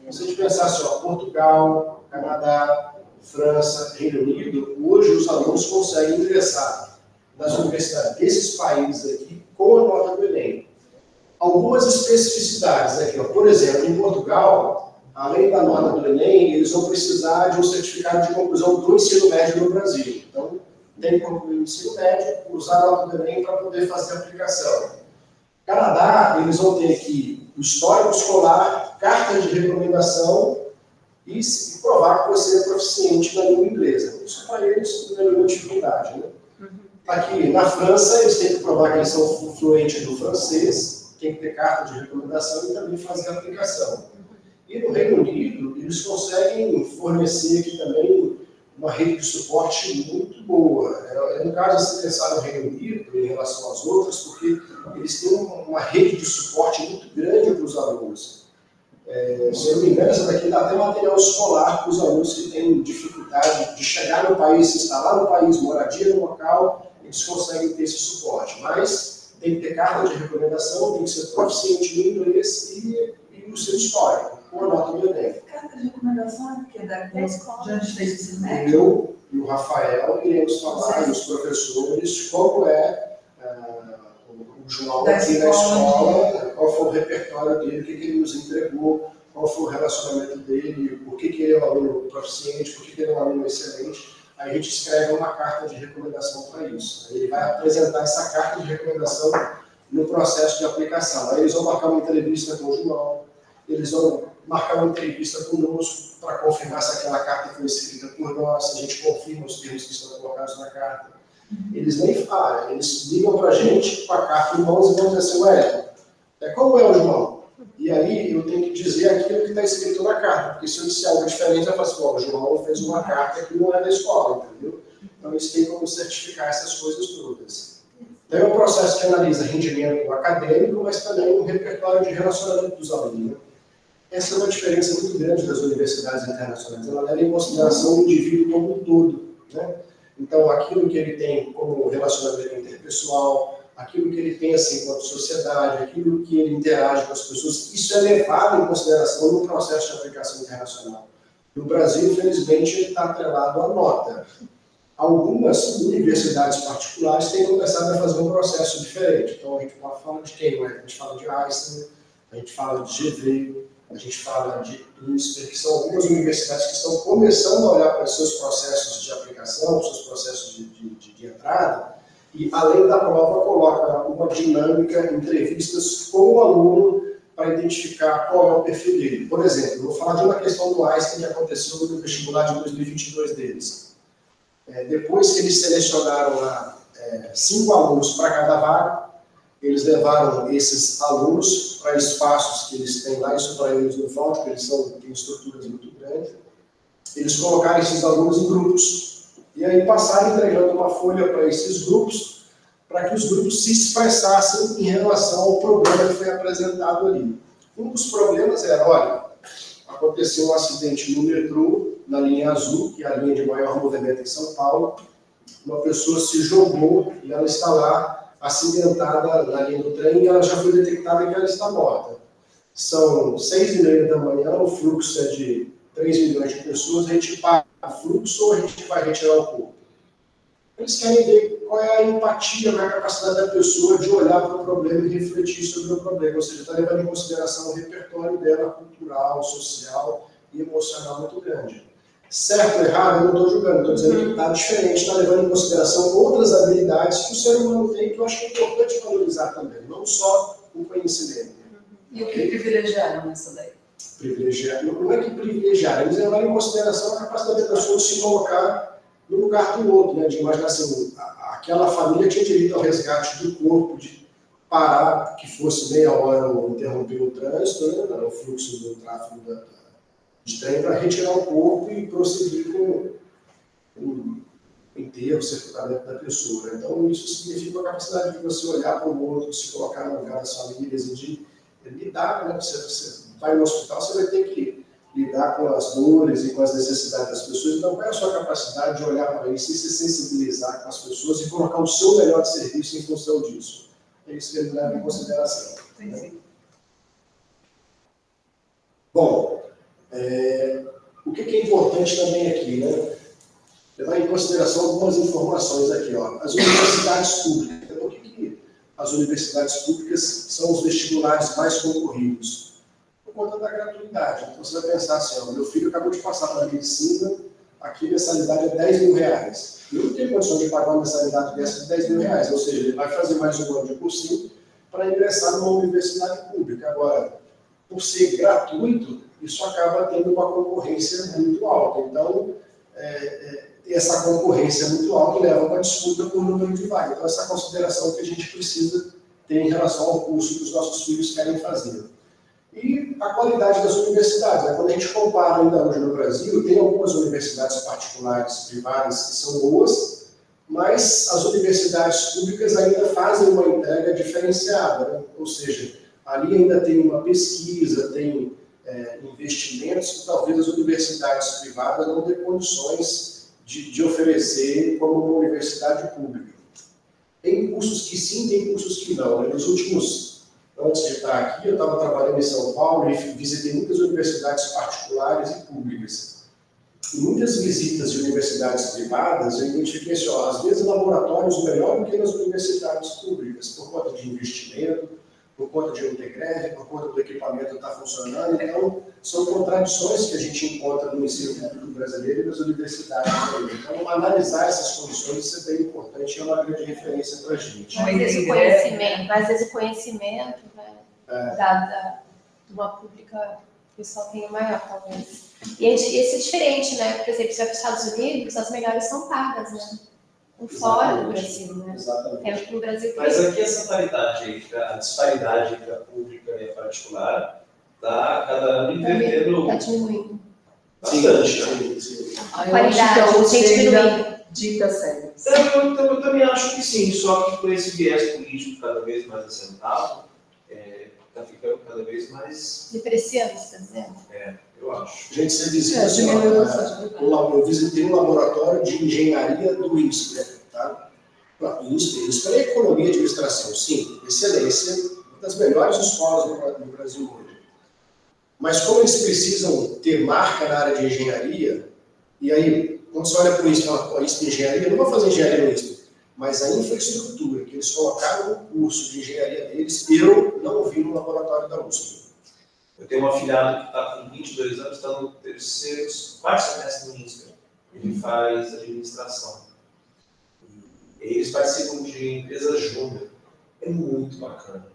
Se a gente pensar assim, Portugal, Canadá, França, Reino Unido, hoje os alunos conseguem ingressar nas universidades desses países aqui com a nota do Enem. Algumas especificidades aqui, por exemplo, em Portugal, além da nota do Enem, eles vão precisar de um certificado de conclusão do ensino médio no Brasil. Então, tem que concluir o ensino médio, usar a nota do Enem para poder fazer a aplicação. Canadá, eles vão ter aqui o histórico escolar, carta de recomendação e provar que você é proficiente na língua inglesa. Isso para eles não é nenhuma dificuldade, né? Aqui, na França, eles têm que provar que eles são fluentes no francês, tem que ter carta de recomendação e também fazer a aplicação. E no Reino Unido, eles conseguem fornecer aqui também uma rede de suporte muito boa. No caso, assim, pensar no Reino Unido em relação às outras, porque eles têm uma rede de suporte muito grande para os alunos. Se eu não me engano, essa daqui dá até material escolar para os alunos que têm dificuldade de chegar no país, se instalar no país, moradia no local, eles conseguem ter esse suporte. Mas tem que ter carta de recomendação, tem que ser proficiente no inglês e o seu histórico, com a nota do Enem. Carta de recomendação é da escola, já fez esse médico? Eu e o Rafael iremos falar, e os professores, como o João aqui na escola, qual foi o repertório dele, o que ele nos entregou, qual foi o relacionamento dele, por que ele é um aluno proficiente, por que ele é um aluno excelente. Aí a gente escreve uma carta de recomendação para isso. Aí ele vai apresentar essa carta de recomendação no processo de aplicação. Aí eles vão marcar uma entrevista com o João, eles vão marcar uma entrevista conosco para confirmar se aquela carta foi escrita por nós, se a gente confirma os termos que estão colocados na carta. Eles nem falam, eles ligam para a gente com a carta em mãos e vão dizer assim, como é o João? E aí eu tenho que dizer aquilo que está escrito na carta, porque se eu disser algo diferente, eu falo assim, o João fez uma carta que não é da escola, entendeu? Então eles têm como certificar essas coisas todas. Então é um processo que analisa rendimento acadêmico, mas também um repertório de relacionamento dos alunos. Né? Essa é uma diferença muito grande das universidades internacionais. Ela leva em consideração o indivíduo como um todo. Né? Então, aquilo que ele tem como relacionamento interpessoal, aquilo que ele tem assim, enquanto sociedade, aquilo que ele interage com as pessoas, isso é levado em consideração no processo de aplicação internacional. No Brasil, infelizmente, ele está atrelado à nota. Algumas universidades particulares têm começado a fazer um processo diferente. Então, a gente fala de quem? A gente fala de Einstein, a gente fala de GV, a gente fala de INSPER, que são algumas universidades que estão começando a olhar para os seus processos de aplicação, seus processos de entrada, e, além da prova, coloca uma dinâmica, entrevistas com o aluno para identificar qual é o perfil dele. Por exemplo, eu vou falar de uma questão do Einstein que aconteceu no vestibular de 2022 deles. Depois que eles selecionaram lá 5 alunos para cada vaga, eles levaram esses alunos para espaços que eles têm lá, isso para eles não falta, porque eles têm estruturas muito grandes. Eles colocaram esses alunos em grupos. E aí passaram entregando uma folha para esses grupos, para que os grupos se expressassem em relação ao problema que foi apresentado ali. Um dos problemas era, olha, aconteceu um acidente no metrô, na linha azul, que é a linha de maior movimento em São Paulo. Uma pessoa se jogou e ela está lá acidentada na linha do trem e ela já foi detectada que ela está morta. São 6h30 da manhã, o fluxo é de 3 milhões de pessoas, a gente para o fluxo ou a gente vai retirar o corpo? Eles querem ver qual é a empatia, qual é a capacidade da pessoa de olhar para o problema e refletir sobre o problema, ou seja, está levando em consideração o repertório dela, cultural, social e emocional muito grande. Certo ou errado, eu não estou julgando, estou dizendo que está diferente, está levando em consideração outras habilidades que o ser humano tem, que eu acho que é importante valorizar também, não só o conhecimento. E o que privilegiaram nessa daí? Privilegiar, não é que privilegiar, eles levaram em consideração a capacidade da pessoa de se colocar no lugar do outro, né? De imaginar assim, aquela família tinha direito ao resgate do corpo, de parar, que fosse meia hora ou interromper o trânsito, né? O fluxo do tráfego de trem para retirar o corpo e prosseguir com o enterro, o sepultamento da pessoa. Né? Então, isso significa a capacidade de você olhar para o outro, de se colocar no lugar das famílias e de lidar, né? Você vai no hospital, você vai ter que lidar com as dores e com as necessidades das pessoas. Então, qual é a sua capacidade de olhar para isso e se sensibilizar com as pessoas e colocar o seu melhor de serviço em função disso? É isso que ele leva em consideração. Né? Bom, o que é importante também aqui, né? Levar em consideração algumas informações aqui. Ó. As universidades públicas. Por que as universidades públicas são os vestibulares mais concorridos? Por conta da gratuidade. Então você vai pensar assim, ó, meu filho acabou de passar para a medicina, aqui a mensalidade é 10 mil reais. Eu não tenho condição de pagar uma mensalidade dessa de 10 mil reais, ou seja, ele vai fazer mais um ano de cursinho para ingressar numa universidade pública. Agora, por ser gratuito, isso acaba tendo uma concorrência muito alta. Então, essa concorrência muito alta leva a uma disputa por número de vagas. Então, essa consideração que a gente precisa ter em relação ao curso que os nossos filhos querem fazer. E a qualidade das universidades. Né? Quando a gente compara ainda hoje no Brasil, tem algumas universidades particulares, privadas, que são boas, mas as universidades públicas ainda fazem uma entrega diferenciada. Né? Ou seja, ali ainda tem uma pesquisa, tem investimentos que talvez as universidades privadas não tenham condições de oferecer como uma universidade pública. Tem cursos que sim, tem cursos que não. Né? Nos últimos, antes de estar aqui, eu estava trabalhando em São Paulo e visitei muitas universidades particulares e públicas. Em muitas visitas de universidades privadas, eu identifiquei assim, ó, às vezes laboratórios melhor do que nas universidades públicas, por conta de investimento, por conta de não ter greve, por conta do equipamento estar funcionando. Então, são contradições que a gente encontra no ensino público brasileiro e nas universidades também. Então, analisar essas condições isso é bem importante e é uma grande referência para a gente. Às vezes o conhecimento né, de uma pública, o pessoal tem maior, talvez. E isso é diferente, né? Por exemplo, se vai para os Estados Unidos, as melhores são pagas, né? Fora do Brasil, né? Exatamente. No Brasil, mas aqui essa paridade, a disparidade entre a pública e a particular, está cada ano invertendo está diminuindo. bastante. A qualidade tem diminuído. Dita sério. Eu também acho que sim, só que com esse viés político cada vez mais assentado, está ficando cada vez mais... Depreciando, você está dizendo? Eu acho. Gente, você visita assim, eu visitei um laboratório de engenharia do INSPER, tá? INSPER é economia e administração, sim, excelência, uma das melhores escolas no Brasil hoje. Mas como eles precisam ter marca na área de engenharia, e aí quando você olha para o ISP, a ISP Engenharia, eu não vou fazer engenharia no ISP, mas a infraestrutura que eles colocaram no curso de engenharia deles, eu não vi no laboratório da USP. Eu tenho um afilhado que está com 22 anos, está no quarto semestre do INSPER. Ele faz administração. Eles participam de empresa júnior. É muito bacana.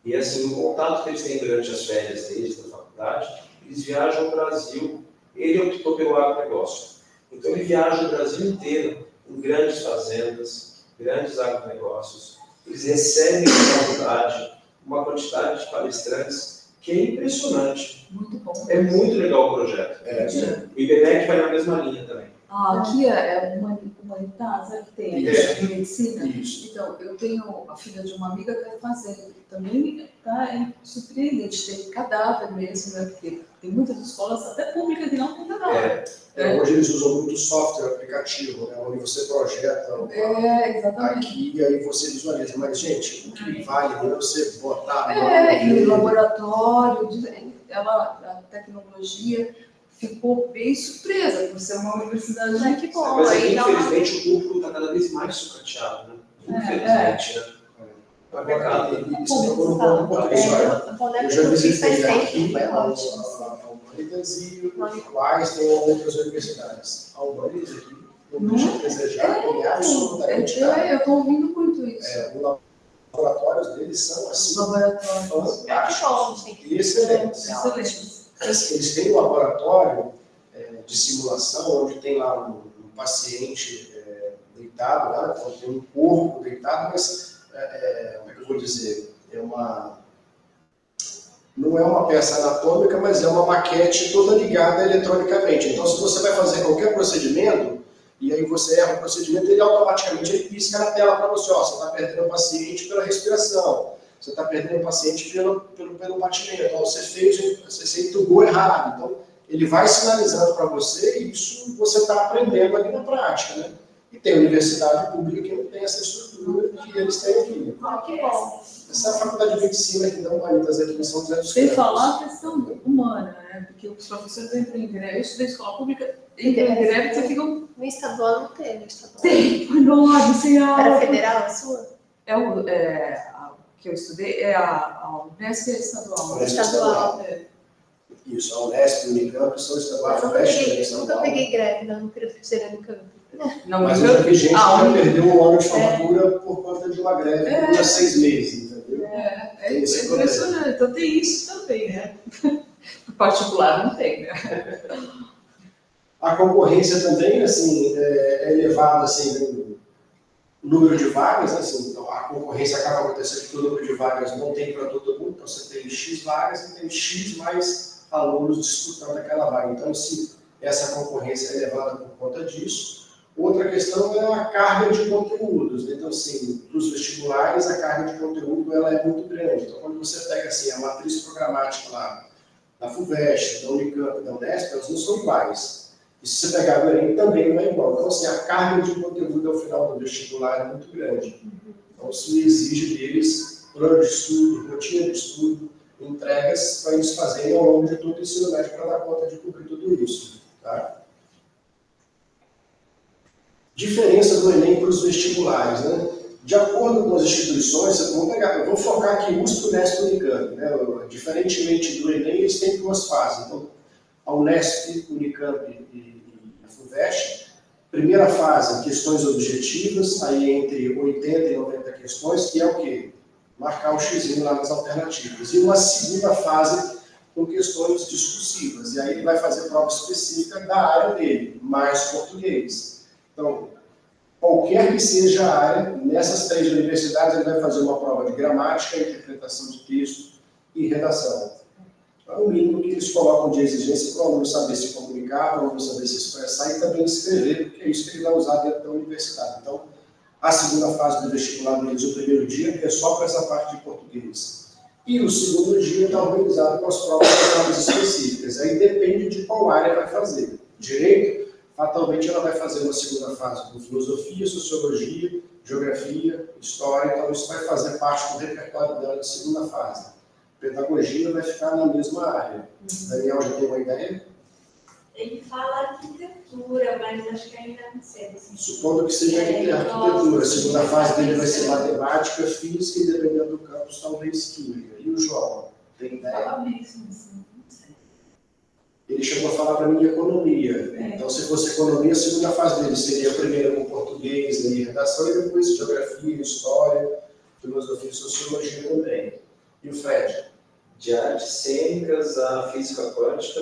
E assim, o contato que eles têm durante as férias deles da faculdade, eles viajam o Brasil. Ele optou pelo agronegócio. Então ele viaja o Brasil inteiro, em grandes fazendas, grandes agronegócios. Eles recebem na faculdade uma quantidade de palestrantes que é impressionante. Muito bom. É muito legal o projeto. O IBMEC vai na mesma linha também. Aqui é humanitárias, sabe que tem Isso. de medicina? Isso. Então, eu tenho a filha de uma amiga que vai fazer. Também está surpreendente, tem cadáver mesmo, né? Porque tem muitas escolas, até públicas, que não tem cadáver. Hoje eles usam muito software, aplicativo, né, onde você projeta Exatamente. aqui e aí você visualiza. Mas, gente, o que vale é você botar... E o laboratório, a tecnologia ficou bem surpresa por ser uma universidade que bom. Mas aí, infelizmente, o público está cada vez mais sucateado, né? Infelizmente, né? Eu já visitei aqui a Humanitas e quais tem outras universidades. A Humanitas aqui, não deixa de desejar, tem absolutamente nada. Eu estou ouvindo muito isso. Os laboratórios deles são assim, fantásticos e excelentes. Eles têm um laboratório de simulação, onde tem lá um paciente deitado, né? Então, tem um corpo deitado, mas, como é que eu vou dizer, não é uma peça anatômica, mas é uma maquete toda ligada eletronicamente. Então, se você vai fazer qualquer procedimento, e aí você erra o procedimento, ele automaticamente pisca na tela para você, você está perdendo o paciente pela respiração, você está perdendo o paciente pelo batimento, você entubou errado. Então, ele vai sinalizando para você e isso você está aprendendo ali na prática, né? E tem universidade pública que não tem essa estrutura que eles têm aqui. Que bom. Essa é a faculdade de medicina que dá Humanitas aqui em São José dos Campos. Sem falar a questão humana, né? Porque os professores entram em greve, eu estudei escola pública, entram em greve, você fica... No estadual não tem, no estadual. Tem, enorme, sem aula. Era federal a sua? Que eu estudei, é a Unesp estadual. Estadual. Isso, a Unesp e o Unicamp são estaduais. Nunca peguei greve, não queria fazer Unicamp. Mas eu já vi gente que já perdeu um ano de formatura por conta de uma greve que dura 6 meses, entendeu? É impressionante. Então tem isso também, né? No particular não tem, né? A concorrência também, assim, é elevada, assim, o número de vagas, assim, então a concorrência acaba acontecendo que o número de vagas não tem para todo mundo, então você tem X vagas e tem X mais alunos disputando aquela vaga. Então, se essa concorrência é elevada por conta disso. Outra questão é a carga de conteúdos. Então, assim, para os vestibulares, a carga de conteúdo ela é muito grande. Então, quando você pega assim, a matriz programática lá da FUVEST, da Unicamp, da Unesp, elas não são iguais. E se você pegar o Enem, também não é igual. Então, assim, a carga de conteúdo ao final do vestibular é muito grande. Então, isso exige deles plano de estudo, rotina de estudo, entregas para eles fazerem ao longo de todo o ensino médio para dar conta de cobrir tudo isso. Tá? Diferença do Enem para os vestibulares, né? De acordo com as instituições, eu vou focar aqui USP, Unesp e Unicamp, né? Diferentemente do Enem, eles têm 2 fases. Então, a Unesp, Unicamp e a FUVEST, primeira fase, questões objetivas, aí entre 80 e 90 questões, que é o quê? Marcar o xizinho lá nas alternativas. E uma segunda fase com questões discursivas, e aí ele vai fazer prova específica da área dele, mais português. Então, qualquer que seja a área, nessas 3 universidades ele vai fazer uma prova de gramática, interpretação de texto e redação. É o mínimo que eles colocam de exigência para o aluno saber se comunicar, para o aluno saber se expressar e também escrever, porque é isso que ele vai usar dentro da universidade. Então, a segunda fase do vestibular deles, o primeiro dia, é só para essa parte de português. E o segundo dia está organizado com as provas específicas. Aí depende de qual área vai fazer. Direito, fatalmente ela vai fazer uma segunda fase com filosofia, sociologia, geografia, história, então isso vai fazer parte do repertório dela de segunda fase. Pedagogia vai ficar na mesma área. Daniel já tem uma ideia? Ele fala arquitetura. arquitetura, mas acho que ainda não sei. Assim. Supondo que seja arquitetura, a segunda fase dele vai ser matemática, física e, dependendo do campus, talvez química. E o João? Tem ideia? Fala mesmo, assim, não sei. Ele chegou a falar para mim de economia. Então, se fosse economia, a segunda fase dele seria a primeira com português e redação, e depois geografia, história, filosofia e sociologia também. E o Fred? De artes cênicas a física quântica.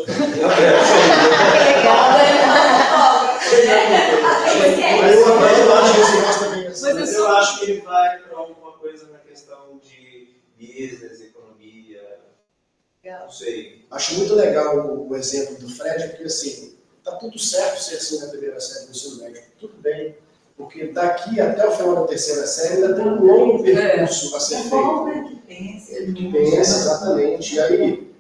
Mas eu acho que ele vai para alguma coisa na questão de business, economia. Não sei. Acho muito legal o exemplo do Fred, porque assim, tá tudo certo ser assim na primeira série do ensino médio, tudo bem. Porque daqui até o final da terceira série ainda tem um longo percurso a ser feito. Que pensa, exatamente. E aí,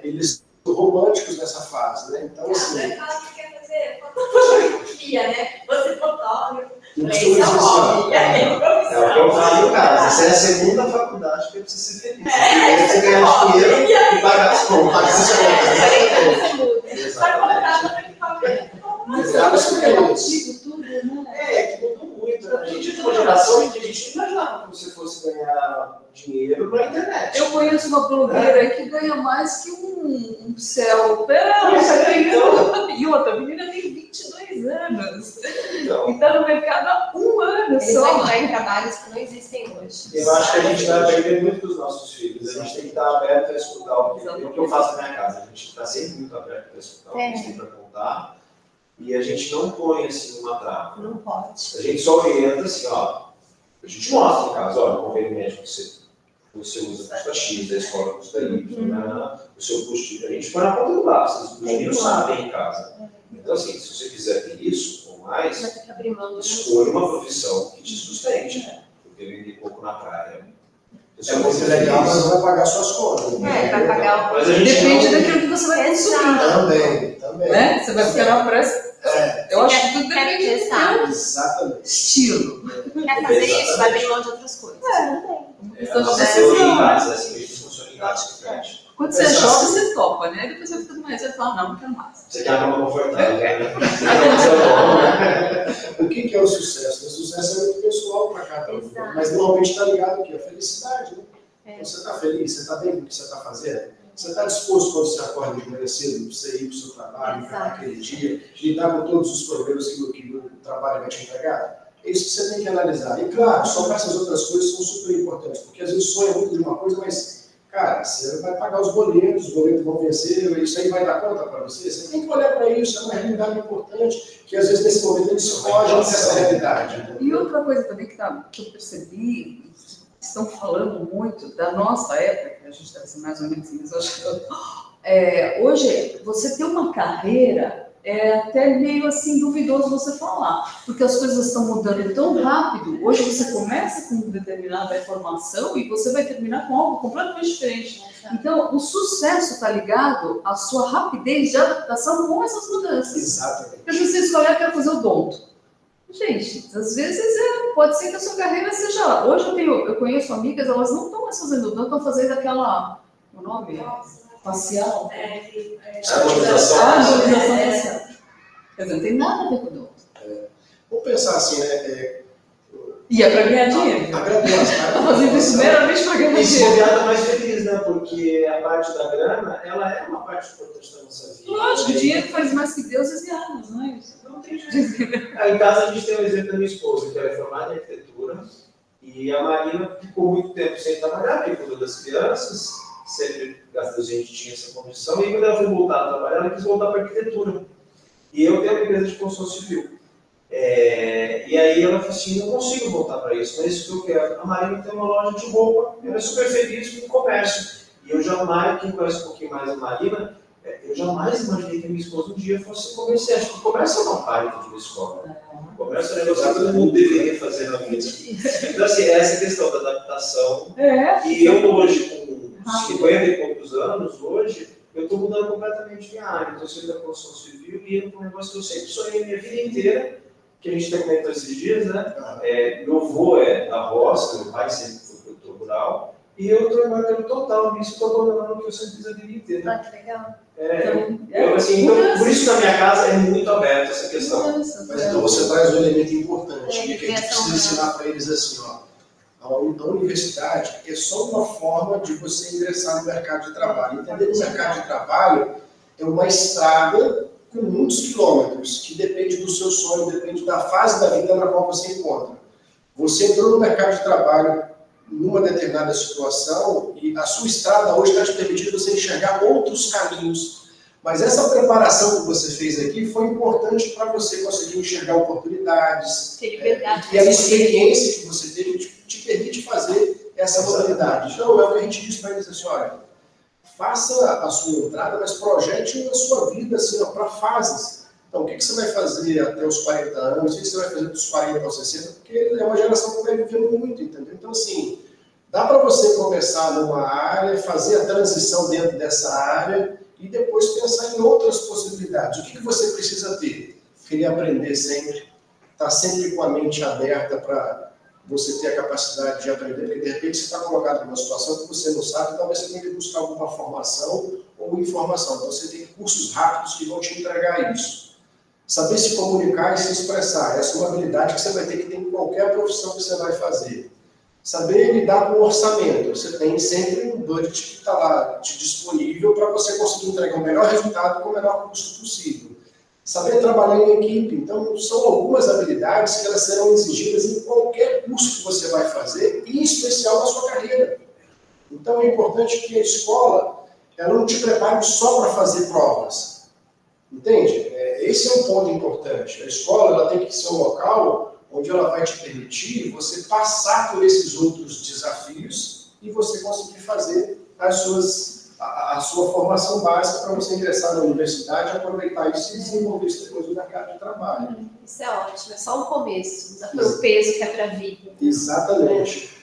eles são românticos nessa fase, né? Então, assim... É aquela que quer fazer fotografia, né? Você fotógrafo. Eu costumo dizer assim, é o que eu falo, cara. Essa é a segunda faculdade que eu preciso ser feliz. Você ganhar dinheiro e pagar as contas. Vai colocar no equipamento. Mas Exato, é relativo tudo, né? Que mudou muito. A gente é de uma geração que a gente não imaginava que você fosse ganhar dinheiro na internet. Eu conheço uma blogueira aí que ganha mais que um céu. E outra, a menina tem 22 anos. Então, E está no mercado há 1 ano Eles só. vão entrar em trabalhos que não existem hoje. eu acho que a gente vai aprender muito dos nossos filhos. A gente tem que estar aberto a escutar o que eu faço na minha casa. A gente está sempre muito aberto a escutar o que eles têm para contar. E a gente não põe assim uma trava. Não pode. A gente só orienta assim, ó. A gente mostra em casa, olha, o convênio médico que você usa custa X, a escola custa Y, o seu custo. A gente põe na ponta do lápis, os meninos sabem em casa. Então, assim, se você quiser ter isso ou mais, Vai ter que abrir mão. escolha uma profissão que te sustente. Porque vender pouco na praia. É muito legal, mas não vai pagar suas contas. Vai pagar o... Mas a gente Depende não... daquilo que você vai consumir. Também. Né? Você vai ficar na pressa. Eu acho que tudo Quer depende do testar. teu Exatamente. estilo. Quer fazer isso? Vai abrir mão de outras coisas. Uma questão de Em decisão. casa, assim, a gente funciona em casa, diferente. Quando você é jovem, você topa, né? Depois você fica mais, você fala, não quero mais. Você quer uma cama confortável, né? O que é o sucesso? O sucesso é muito pessoal para cada um. Exato. Mas normalmente está ligado aqui, a felicidade, né? É. Então, você está feliz, você está bem com o que você está fazendo? Você está disposto, quando você acorda de manhã cedo, para você ir para o seu trabalho, para aquele dia, de lidar com todos os problemas que o trabalho vai te entregar? É isso que você tem que analisar. E claro, só para essas outras coisas são super importantes, porque às vezes sonha muito de uma coisa, mas, cara, você vai pagar os boletos vão vencer, isso aí vai dar conta para você? Você tem que olhar para isso, é uma realidade importante, que às vezes nesse momento eles fogem dessa realidade. E outra coisa também que eu percebi, estão falando muito da nossa época, que a gente deve ser mais ou menos, mas acho que hoje você ter uma carreira é até meio assim duvidoso você falar, porque as coisas estão mudando tão rápido. Hoje você começa com determinada informação e você vai terminar com algo completamente diferente. Então, o sucesso está ligado à sua rapidez de adaptação com essas mudanças. Exatamente. Porque você escolher, eu quero fazer odonto. Gente, às vezes pode ser que a sua carreira seja... Hoje eu conheço amigas, elas não estão mais fazendo odonto, estão fazendo aquela... O nome? Facial? Harmonização. Harmonização facial. Quer dizer, não tem nada a ver com odonto. Vamos pensar assim, né? E é para ganhar dinheiro. Está fazendo isso meramente para ganhar Esse dinheiro. bobear tá mais feliz, né? Porque a parte da grana, ela é uma parte importante da nossa vida. Lógico, o dinheiro faz mais que deuses e almas, não é isso? Não tem jeito. Em casa a gente tem o exemplo da minha esposa, que ela é formada em arquitetura, e a Marina ficou muito tempo sem trabalhar, porque cuidou das crianças, sempre a gente tinha essa condição, e quando ela foi voltar a trabalhar, ela quis voltar para a arquitetura. E eu tenho uma empresa de construção civil. E aí ela falou assim, não consigo voltar para isso, não é isso que eu quero. A Marina tem uma loja de roupa, ela é super feliz com o comércio. E eu jamais, quem conhece um pouquinho mais a Marina, eu jamais imaginei que a minha esposa um dia fosse comerciante, porque o comércio é uma parte de uma escola. O comércio é um negócio que todo mundo deveria fazer na vida. Então, assim, essa questão da adaptação. E eu hoje, com 50 e poucos anos, eu estou mudando completamente minha área. Estou saindo da construção civil e indo para um negócio que eu sempre sonhei a minha vida inteira, que a gente até comentou esses dias, né? Meu avô é da roça, meu pai sempre foi produtor rural, E eu estou embarcando total nisso, estou abandonando o que eu sempre fiz a vida inteira. Ah, que legal. Então, por isso na minha casa é muito aberta essa questão. Mas então você traz um elemento importante, que a gente precisa ensinar para eles assim, ó. A universidade é só uma forma de você ingressar no mercado de trabalho. Entender que o mercado de trabalho é uma estrada com muitos quilômetros, que depende do seu sonho, depende da fase da vida na qual você encontra. Você entrou no mercado de trabalho numa determinada situação e a sua estrada hoje está te permitindo você enxergar outros caminhos. Mas essa preparação que você fez aqui foi importante para você conseguir enxergar oportunidades. E a experiência que você teve te permite fazer essa modalidade. Então, é o que a gente diz para eles assim, olha, faça a sua entrada, mas projete a sua vida assim, para fases. Então, o que você vai fazer até os 40 anos, o que você vai fazer dos 40 aos 60, porque é uma geração que vai vivendo muito, entendeu? Então, assim, dá para você começar numa área, fazer a transição dentro dessa área e depois pensar em outras possibilidades. O que você precisa ter? Querer aprender sempre, estar sempre com a mente aberta para você ter a capacidade de aprender, porque de repente você está colocado numa situação que você não sabe, talvez você tenha que buscar alguma formação ou informação. Então você tem cursos rápidos que vão te entregar isso. Saber se comunicar e se expressar, essa é uma habilidade que você vai ter que ter em qualquer profissão que você vai fazer. Saber lidar com o orçamento, você tem sempre um budget que está lá disponível para você conseguir entregar o melhor resultado com o menor custo possível. Saber trabalhar em equipe, então são algumas habilidades que elas serão exigidas em qualquer curso que você vai fazer, e em especial na sua carreira. Então é importante que a escola ela não te prepare só para fazer provas, entende? Esse é um ponto importante. A escola ela tem que ser um local onde ela vai te permitir você passar por esses outros desafios e você conseguir fazer a sua formação básica para você ingressar na universidade, aproveitar isso e desenvolver isso depois no mercado de trabalho. Isso é ótimo, é só um começo, não foi o peso que é para a vida. Exatamente.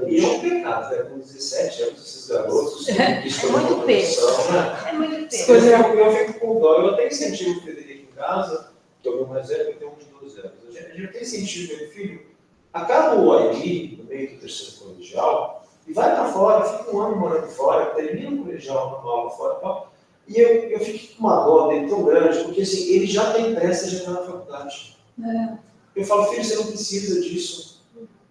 E é um pecado, né? Com 17 anos, esses garotos. É muito peso. É muito peso. Eu fico com dó. Eu até incentivo o Frederico em casa, que é o meu mais velho, eu tenho um de 12 anos. A gente até incentiva meu filho, acaba o OIB, no meio do terceiro colegial, e vai para fora, fica um ano morando fora, termina o colegial, uma aula fora e tal. E eu fico com uma dó dele tão grande, porque assim, ele já tem pressa de entrar na faculdade. Eu falo, filho, você não precisa disso.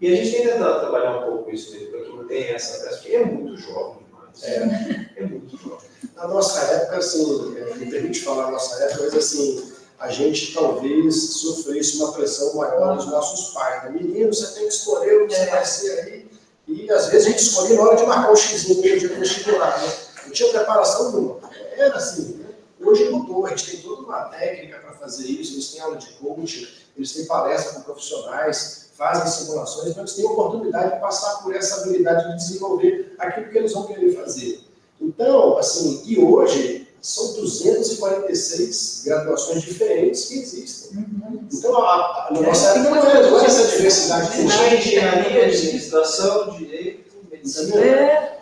E a gente tem tentado trabalhar um pouco isso nele, para que não tenha essa pressa, porque é muito jovem demais. É muito jovem. Na nossa época, assim, me permite falar na nossa época, mas assim, a gente talvez sofresse uma pressão maior dos nossos pais. Né? Menino, você tem que escolher o que você vai ser aí. E às vezes a gente escolhia na hora de marcar o xizinho no dia do vestibular. Né? Não tinha preparação nenhuma. Era assim, né? Hoje mudou, a gente tem toda uma técnica para fazer isso, eles têm aula de coaching, eles têm palestra com profissionais, fazem simulações, então eles têm a oportunidade de passar por essa habilidade de desenvolver aquilo que eles vão querer fazer. Então, assim, e hoje são 246 graduações diferentes que existem. Então, na nossa época não era essa diversidade que tinha. Engenharia, administração, direito, medicina.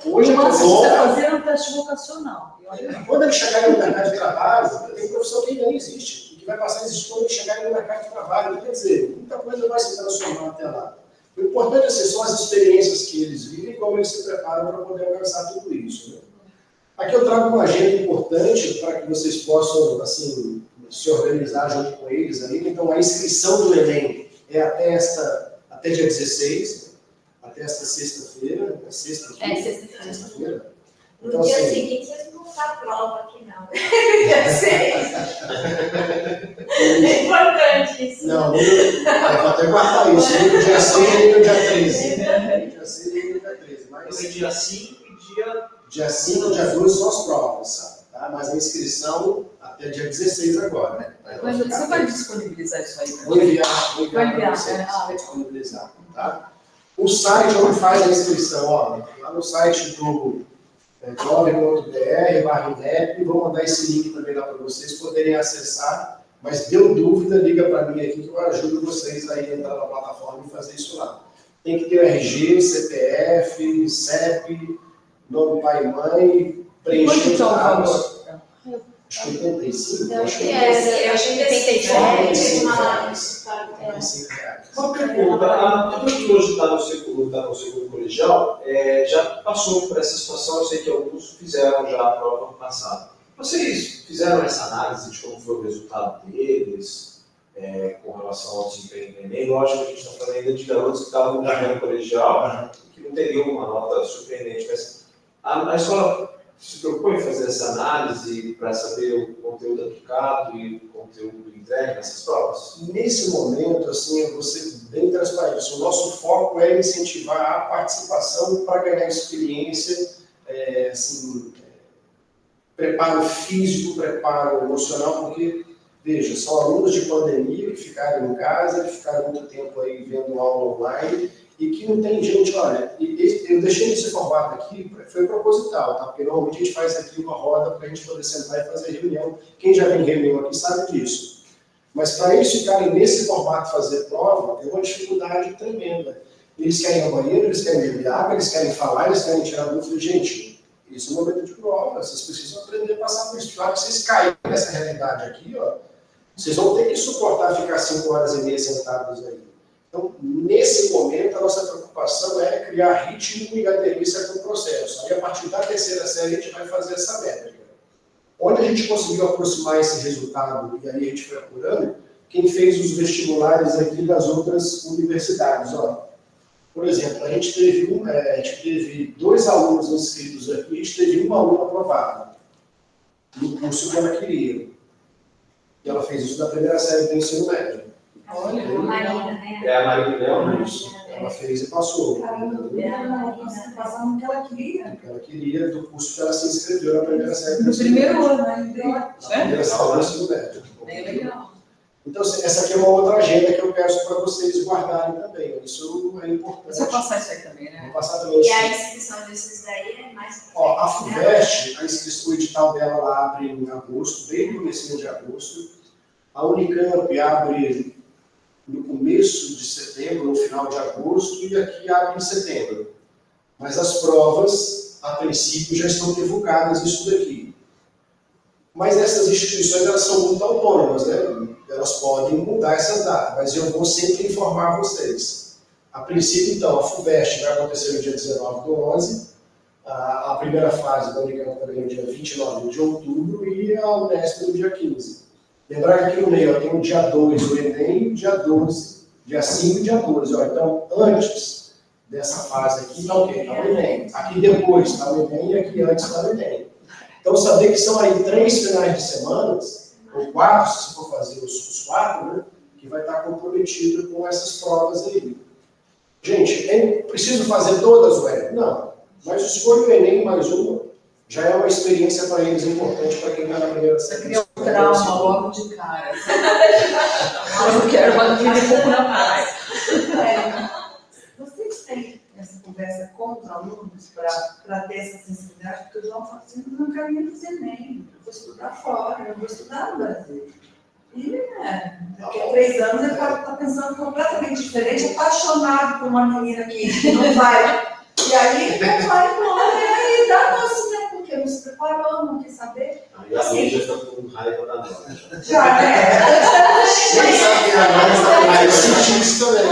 Hoje você fazer um teste vocacional. Quando eles chegarem no mercado de trabalho, tem profissão que ainda não existe, e que vai passar a existir quando eles chegarem no mercado de trabalho. Quer dizer, muita coisa vai se transformar até lá. O importante assim, são as experiências que eles vivem e como eles se preparam para poder alcançar tudo isso. Né? Aqui eu trago uma agenda importante para que vocês possam assim, se organizar junto com eles. Ali. Então, a inscrição do Enem é até dia 16, até esta sexta-feira. Sexta-feira. No dia seguinte, vocês não vão passar prova aqui, não. Dia 6. É importante isso. Não, vou até guardar isso. No dia 6 e no dia 13. Dia 6 e no dia 13. Mas dia 5 e dia 5 e dia 2 são as provas. Tá? Mas a inscrição até dia 16 agora. Né? Mas você vai disponibilizar isso aí? Vou enviar para vocês. Vou disponibilizar. Tá? O site onde faz a inscrição, ó, lá no site do jovem.br/INEP, vou mandar esse link também lá para vocês poderem acessar, mas deu dúvida, liga para mim aqui que eu ajudo vocês a entrar na plataforma e fazer isso lá. Tem que ter RG, CPF, CEP, nome pai e mãe, preencher os dados. Acho que 85. Eu acho que é. Eu achei que 87. Uma pergunta, a gente hoje está no segundo colegial, já passou por essa situação, eu sei que alguns fizeram já a prova no passado. Vocês fizeram essa análise de como foi o resultado deles, com relação ao desempenho do Enem? Lógico que a gente está falando ainda de garotos que estavam no primeiro colegial, que não teriam uma nota surpreendente, mas a escola se preocupou em fazer essa análise para saber o conteúdo aplicado e o conteúdo entregue nessas provas? Nesse momento, assim, eu vou ser bem transparente. O nosso foco é incentivar a participação para ganhar experiência, preparo físico, preparo emocional, porque, veja, são alunos de pandemia que ficaram em casa, que ficaram muito tempo aí vendo aula online, e que não tem gente, olha, eu deixei esse formato aqui, foi proposital, tá? Porque normalmente a gente faz aqui uma roda para a gente poder sentar e fazer reunião. Quem já vem em reunião aqui sabe disso. Mas para eles ficarem nesse formato fazer prova, é uma dificuldade tremenda. Eles querem ir ao banheiro, eles querem beber água, eles querem falar, eles querem tirar dúvida. Gente, isso é um momento de prova, vocês precisam aprender a passar por isso. Claro que vocês caírem nessa realidade aqui, ó, vocês vão ter que suportar ficar 5 horas e meia sentados aí. Então, nesse momento, a nossa preocupação é criar ritmo e aderência com o processo. Aí, a partir da terceira série, a gente vai fazer essa métrica. Onde a gente conseguiu aproximar esse resultado, e aí a gente foi apurando, quem fez os vestibulares aqui das outras universidades. Ó. Por exemplo, a gente teve 2 alunos inscritos aqui, a gente teve uma aluna aprovada no curso que ela queria. E ela fez isso na primeira série do ensino médio. Olha, a Marina, né? É a Marina Leão, isso. Ela fez e passou. Caramba, passando o que ela queria. O que ela queria do curso que ela se inscreveu na primeira série. No primeiro ano, ainda. Na primeira série do ensino médio. Bem legal. Então, essa aqui é uma outra agenda que eu peço para vocês guardarem também. Isso é importante. Você vai passar isso aí também, né? Vou passar também. E a inscrição desses daí é mais... Ó, a FUVEST, a inscrição, o edital dela lá abre em agosto, bem no começo de agosto. A Unicamp abre no começo de setembro, no final de agosto, e aqui abre em setembro. Mas as provas, a princípio, já estão divulgadas isso daqui. Mas essas instituições, elas são muito autônomas, né? Elas podem mudar essas datas, mas eu vou sempre informar vocês. A princípio, então, a FUVEST vai acontecer no dia 19/11, a primeira fase da Unicamp também no dia 29 de outubro, e a Unesp no dia 15. Lembrar que aqui no meio tem o dia 2 o Enem, dia 12, dia 5 e dia 12. Ó, então, antes dessa fase aqui, está o quê? Está o Enem. Aqui depois está o Enem e aqui antes está o Enem. Então, saber que são aí 3 finais de semana, ou 4, se for fazer os 4, né, que vai estar comprometido com essas provas aí. Gente, é preciso fazer todas, ué? Não. Mas escolha o Enem mais uma. Já é uma experiência para eles importante, para quem está na primeira série. Cria um trauma logo de cara. Eu quero manter um pouco na praia. Vocês têm essa conversa com os alunos para ter essa sensibilidade? Porque o João fala assim, eu não quero nem fazer Enem, eu vou estudar fora, eu vou estudar no Brasil. E, daqui a 3 anos, ele está pensando completamente diferente, apaixonado por uma menina que não vai. E aí, não vai embora, e aí dá nosso, né? Porque não se preparou, não quis saber. Aí a gente já está com raiva da nota. Já, né? Sem saber agora, eu senti isso também.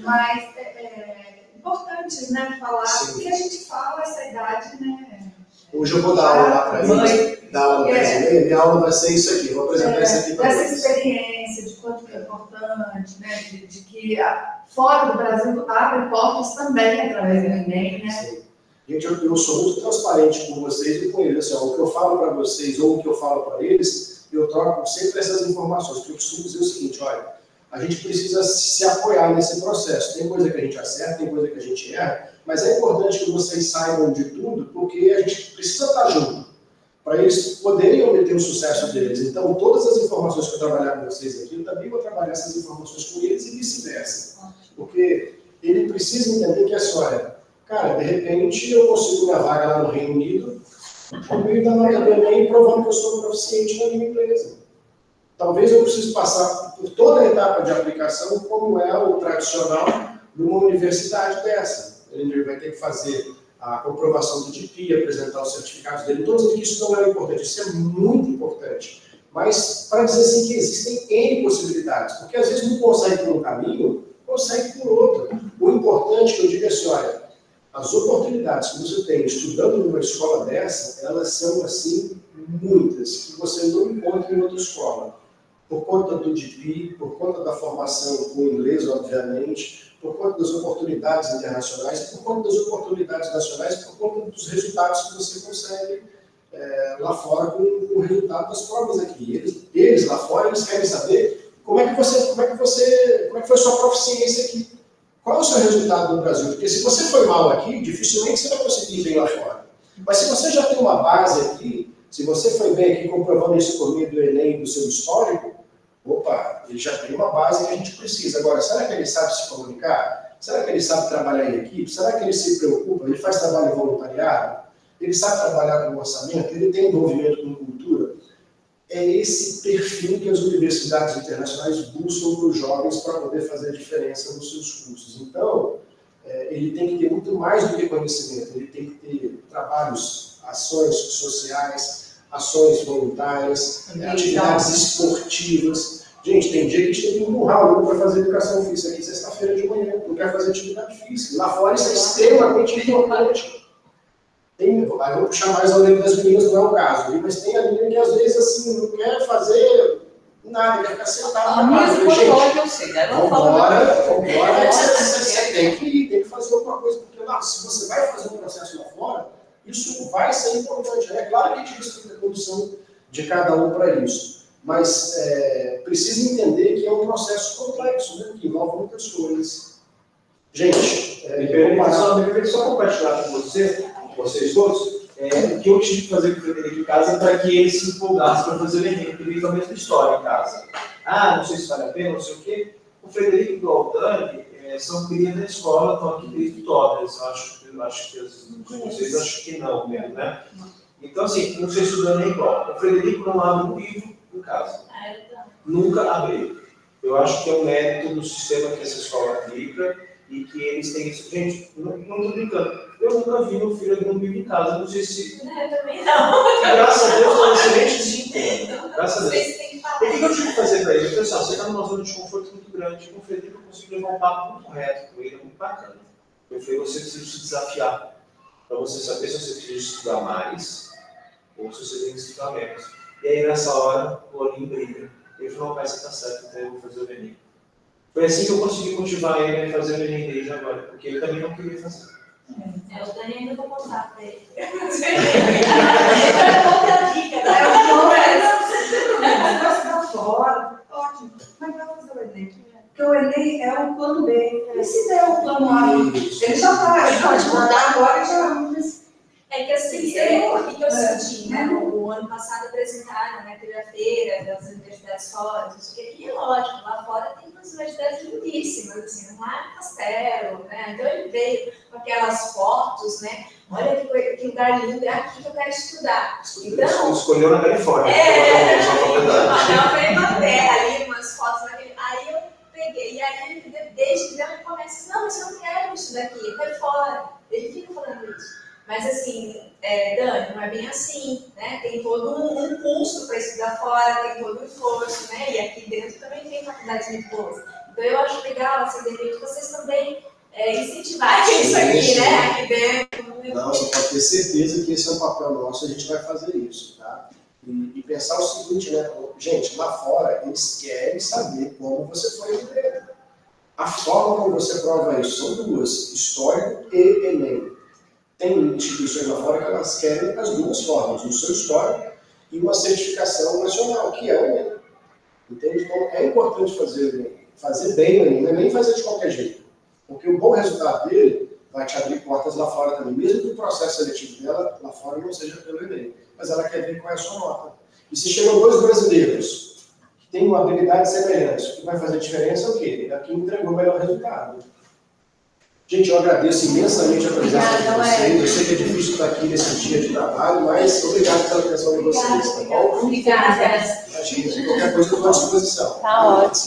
Mas é importante, né, falar, porque a gente fala essa idade, né? Hoje eu vou dar aula lá para eles, dar aula brasileira, e a aula vai ser isso aqui, vou apresentar isso aqui para essa eles. experiência, de quanto que é importante, né, de que fora do Brasil abre portas também através do Enem, né? Sim. Gente, eu sou muito transparente com vocês e com eles. Assim, ó, o que eu falo para vocês ou o que eu falo para eles, eu troco sempre essas informações, porque eu costumo dizer o seguinte, olha, a gente precisa se apoiar nesse processo. Tem coisa que a gente acerta, tem coisa que a gente erra, mas é importante que vocês saibam de tudo, porque a gente precisa estar junto, para eles poderem obter o sucesso deles. Então, todas as informações que eu trabalhar com vocês aqui, eu também vou trabalhar essas informações com eles e vice-versa. Porque ele precisa entender que é só, cara, de repente eu consigo minha vaga lá no Reino Unido, por meio da nota do Enem, provando que eu sou proficiente na minha empresa. Talvez eu precise passar por toda a etapa de aplicação, como é o tradicional de uma universidade dessa. Ele vai ter que fazer a comprovação do DP, apresentar os certificados dele. Não estou dizendo que isso não é importante, isso é muito importante. Mas para dizer assim que existem N possibilidades, porque às vezes não consegue por um caminho, consegue por outro. O importante que eu digo é assim, olha, as oportunidades que você tem estudando numa escola dessa, elas são assim muitas, que você não encontra em outra escola. Por conta do DP, por conta da formação com o inglês, obviamente, por conta das oportunidades internacionais, por conta das oportunidades nacionais, por conta dos resultados que você consegue lá fora com o resultado das provas aqui. Eles lá fora, eles querem saber como é que foi a sua proficiência aqui. Qual é o seu resultado no Brasil? Porque se você foi mal aqui, dificilmente você vai conseguir ir bem lá fora. Mas se você já tem uma base aqui, se você foi bem aqui comprovando isso por meio do Enem, do seu histórico, opa, ele já tem uma base que a gente precisa. Agora, será que ele sabe se comunicar? Será que ele sabe trabalhar em equipe? Será que ele se preocupa? Ele faz trabalho voluntariado? Ele sabe trabalhar com orçamento? Ele tem envolvimento com cultura? É esse perfil que as universidades internacionais buscam para os jovens para poder fazer a diferença nos seus cursos. Então, ele tem que ter muito mais do que conhecimento, ele tem que ter trabalhos, ações sociais, ações voluntárias, atividades esportivas. Gente, tem dia que a gente tem que empurrar o aluno para fazer educação física aqui sexta-feira de manhã, não quer fazer atividade física. Lá fora isso é extremamente importante. Aí eu vou puxar mais a orelha das meninas, não é o caso, mas tem a menina que às vezes assim, não quer fazer nada, quer ficar sentada na casa. Eu sei, né? Vambora, você tem que fazer alguma coisa, porque lá, se você vai fazer um processo lá fora, isso vai ser importante. É claro que a gente respeita a condição de cada um para isso, mas precisa entender que é um processo complexo, né, que envolve muitas coisas. Gente, eu só compartilhar com vocês todos, o que eu tive que fazer com o Frederico em casa para que ele se empolgasse para fazer o Enem, porque ele tem a mesma história em casa. Ah, não sei se vale a pena, não sei o quê. O Frederico e o Aldani são crias da escola, estão aqui desde todas. Eu acho que vocês acham que não mesmo, né? Então, assim, não sei estudando nem igual. O Frederico não abre um livro em casa. Nunca abriu. Eu acho que é um mérito do sistema que essa escola aplica e que eles têm isso. Gente, não estou brincando. Eu nunca vi meu filho abrir um livro em casa. Não sei se. Eu também não. Graças a Deus, é um excelente desempenho. Graças a Deus. O que eu tive que fazer para ele? Pessoal, você está numa zona de conforto muito grande. Com o Frederico, eu consigo levar um papo muito reto com ele, muito bacana. Eu falei, você precisa se desafiar para você saber se você precisa estudar mais ou se você tem que estudar menos. E aí, nessa hora, o olhinho brilha. Ele falou, pai, você está certo, então eu vou fazer o Enem. Foi assim que eu consegui motivar ele a fazer o Enem desde agora, porque ele também não queria fazer. O Dani ainda vou contar para ele. Ótimo. Mas vai fazer o Enem. Porque o Enem é o plano B. E se der o plano A? Ele já pode mudar agora e já. É que assim, o que eu senti, né? O ano passado apresentaram, né? Teve a feira das universidades fora, não sei o que, e lógico, lá fora tem umas universidades lindíssimas, assim, não é castelo, né? Então ele veio com aquelas fotos, né? Olha que lugar lindo, é aqui que eu quero estudar. Então, escolheu na Califórnia. Na terra ali, umas fotos naquele. Aí eu peguei, e aí ele, desde que ele começa, não, mas eu não quero isso daqui, eu quero fora. Ele fica falando isso. Mas assim, Dani, não é bem assim, né? Tem todo um custo para estudar fora, tem todo um esforço, né? E aqui dentro também tem faculdades muito boas. Então eu acho legal, assim, de repente, vocês também incentivarem isso aqui, né? Aqui dentro. Não, você pode ter certeza que esse é o papel nosso, a gente vai fazer isso, tá? E pensar o seguinte, né? Gente, lá fora, eles querem saber como você foi viver. A forma como você prova isso são duas, histórico e Enem. Tem instituições lá fora que elas querem as duas formas, o seu histórico e uma certificação nacional, que é o Enem. Entende? Então, é importante fazer bem o Enem, não é nem fazer de qualquer jeito. Porque o bom resultado dele vai te abrir portas lá fora também, mesmo que o processo seletivo dela lá fora não seja pelo Enem. Mas ela quer ver qual é a sua nota. E se chegam dois brasileiros que têm uma habilidade semelhante, o que vai fazer diferença é o quê? É quem entregou o melhor resultado. Gente, eu agradeço imensamente a presença de vocês. Eu sei que é difícil estar aqui nesse dia de trabalho, mas obrigado pela atenção de vocês, tá bom? Obrigada. Imagina, qualquer coisa eu estou à disposição. Tá ótimo.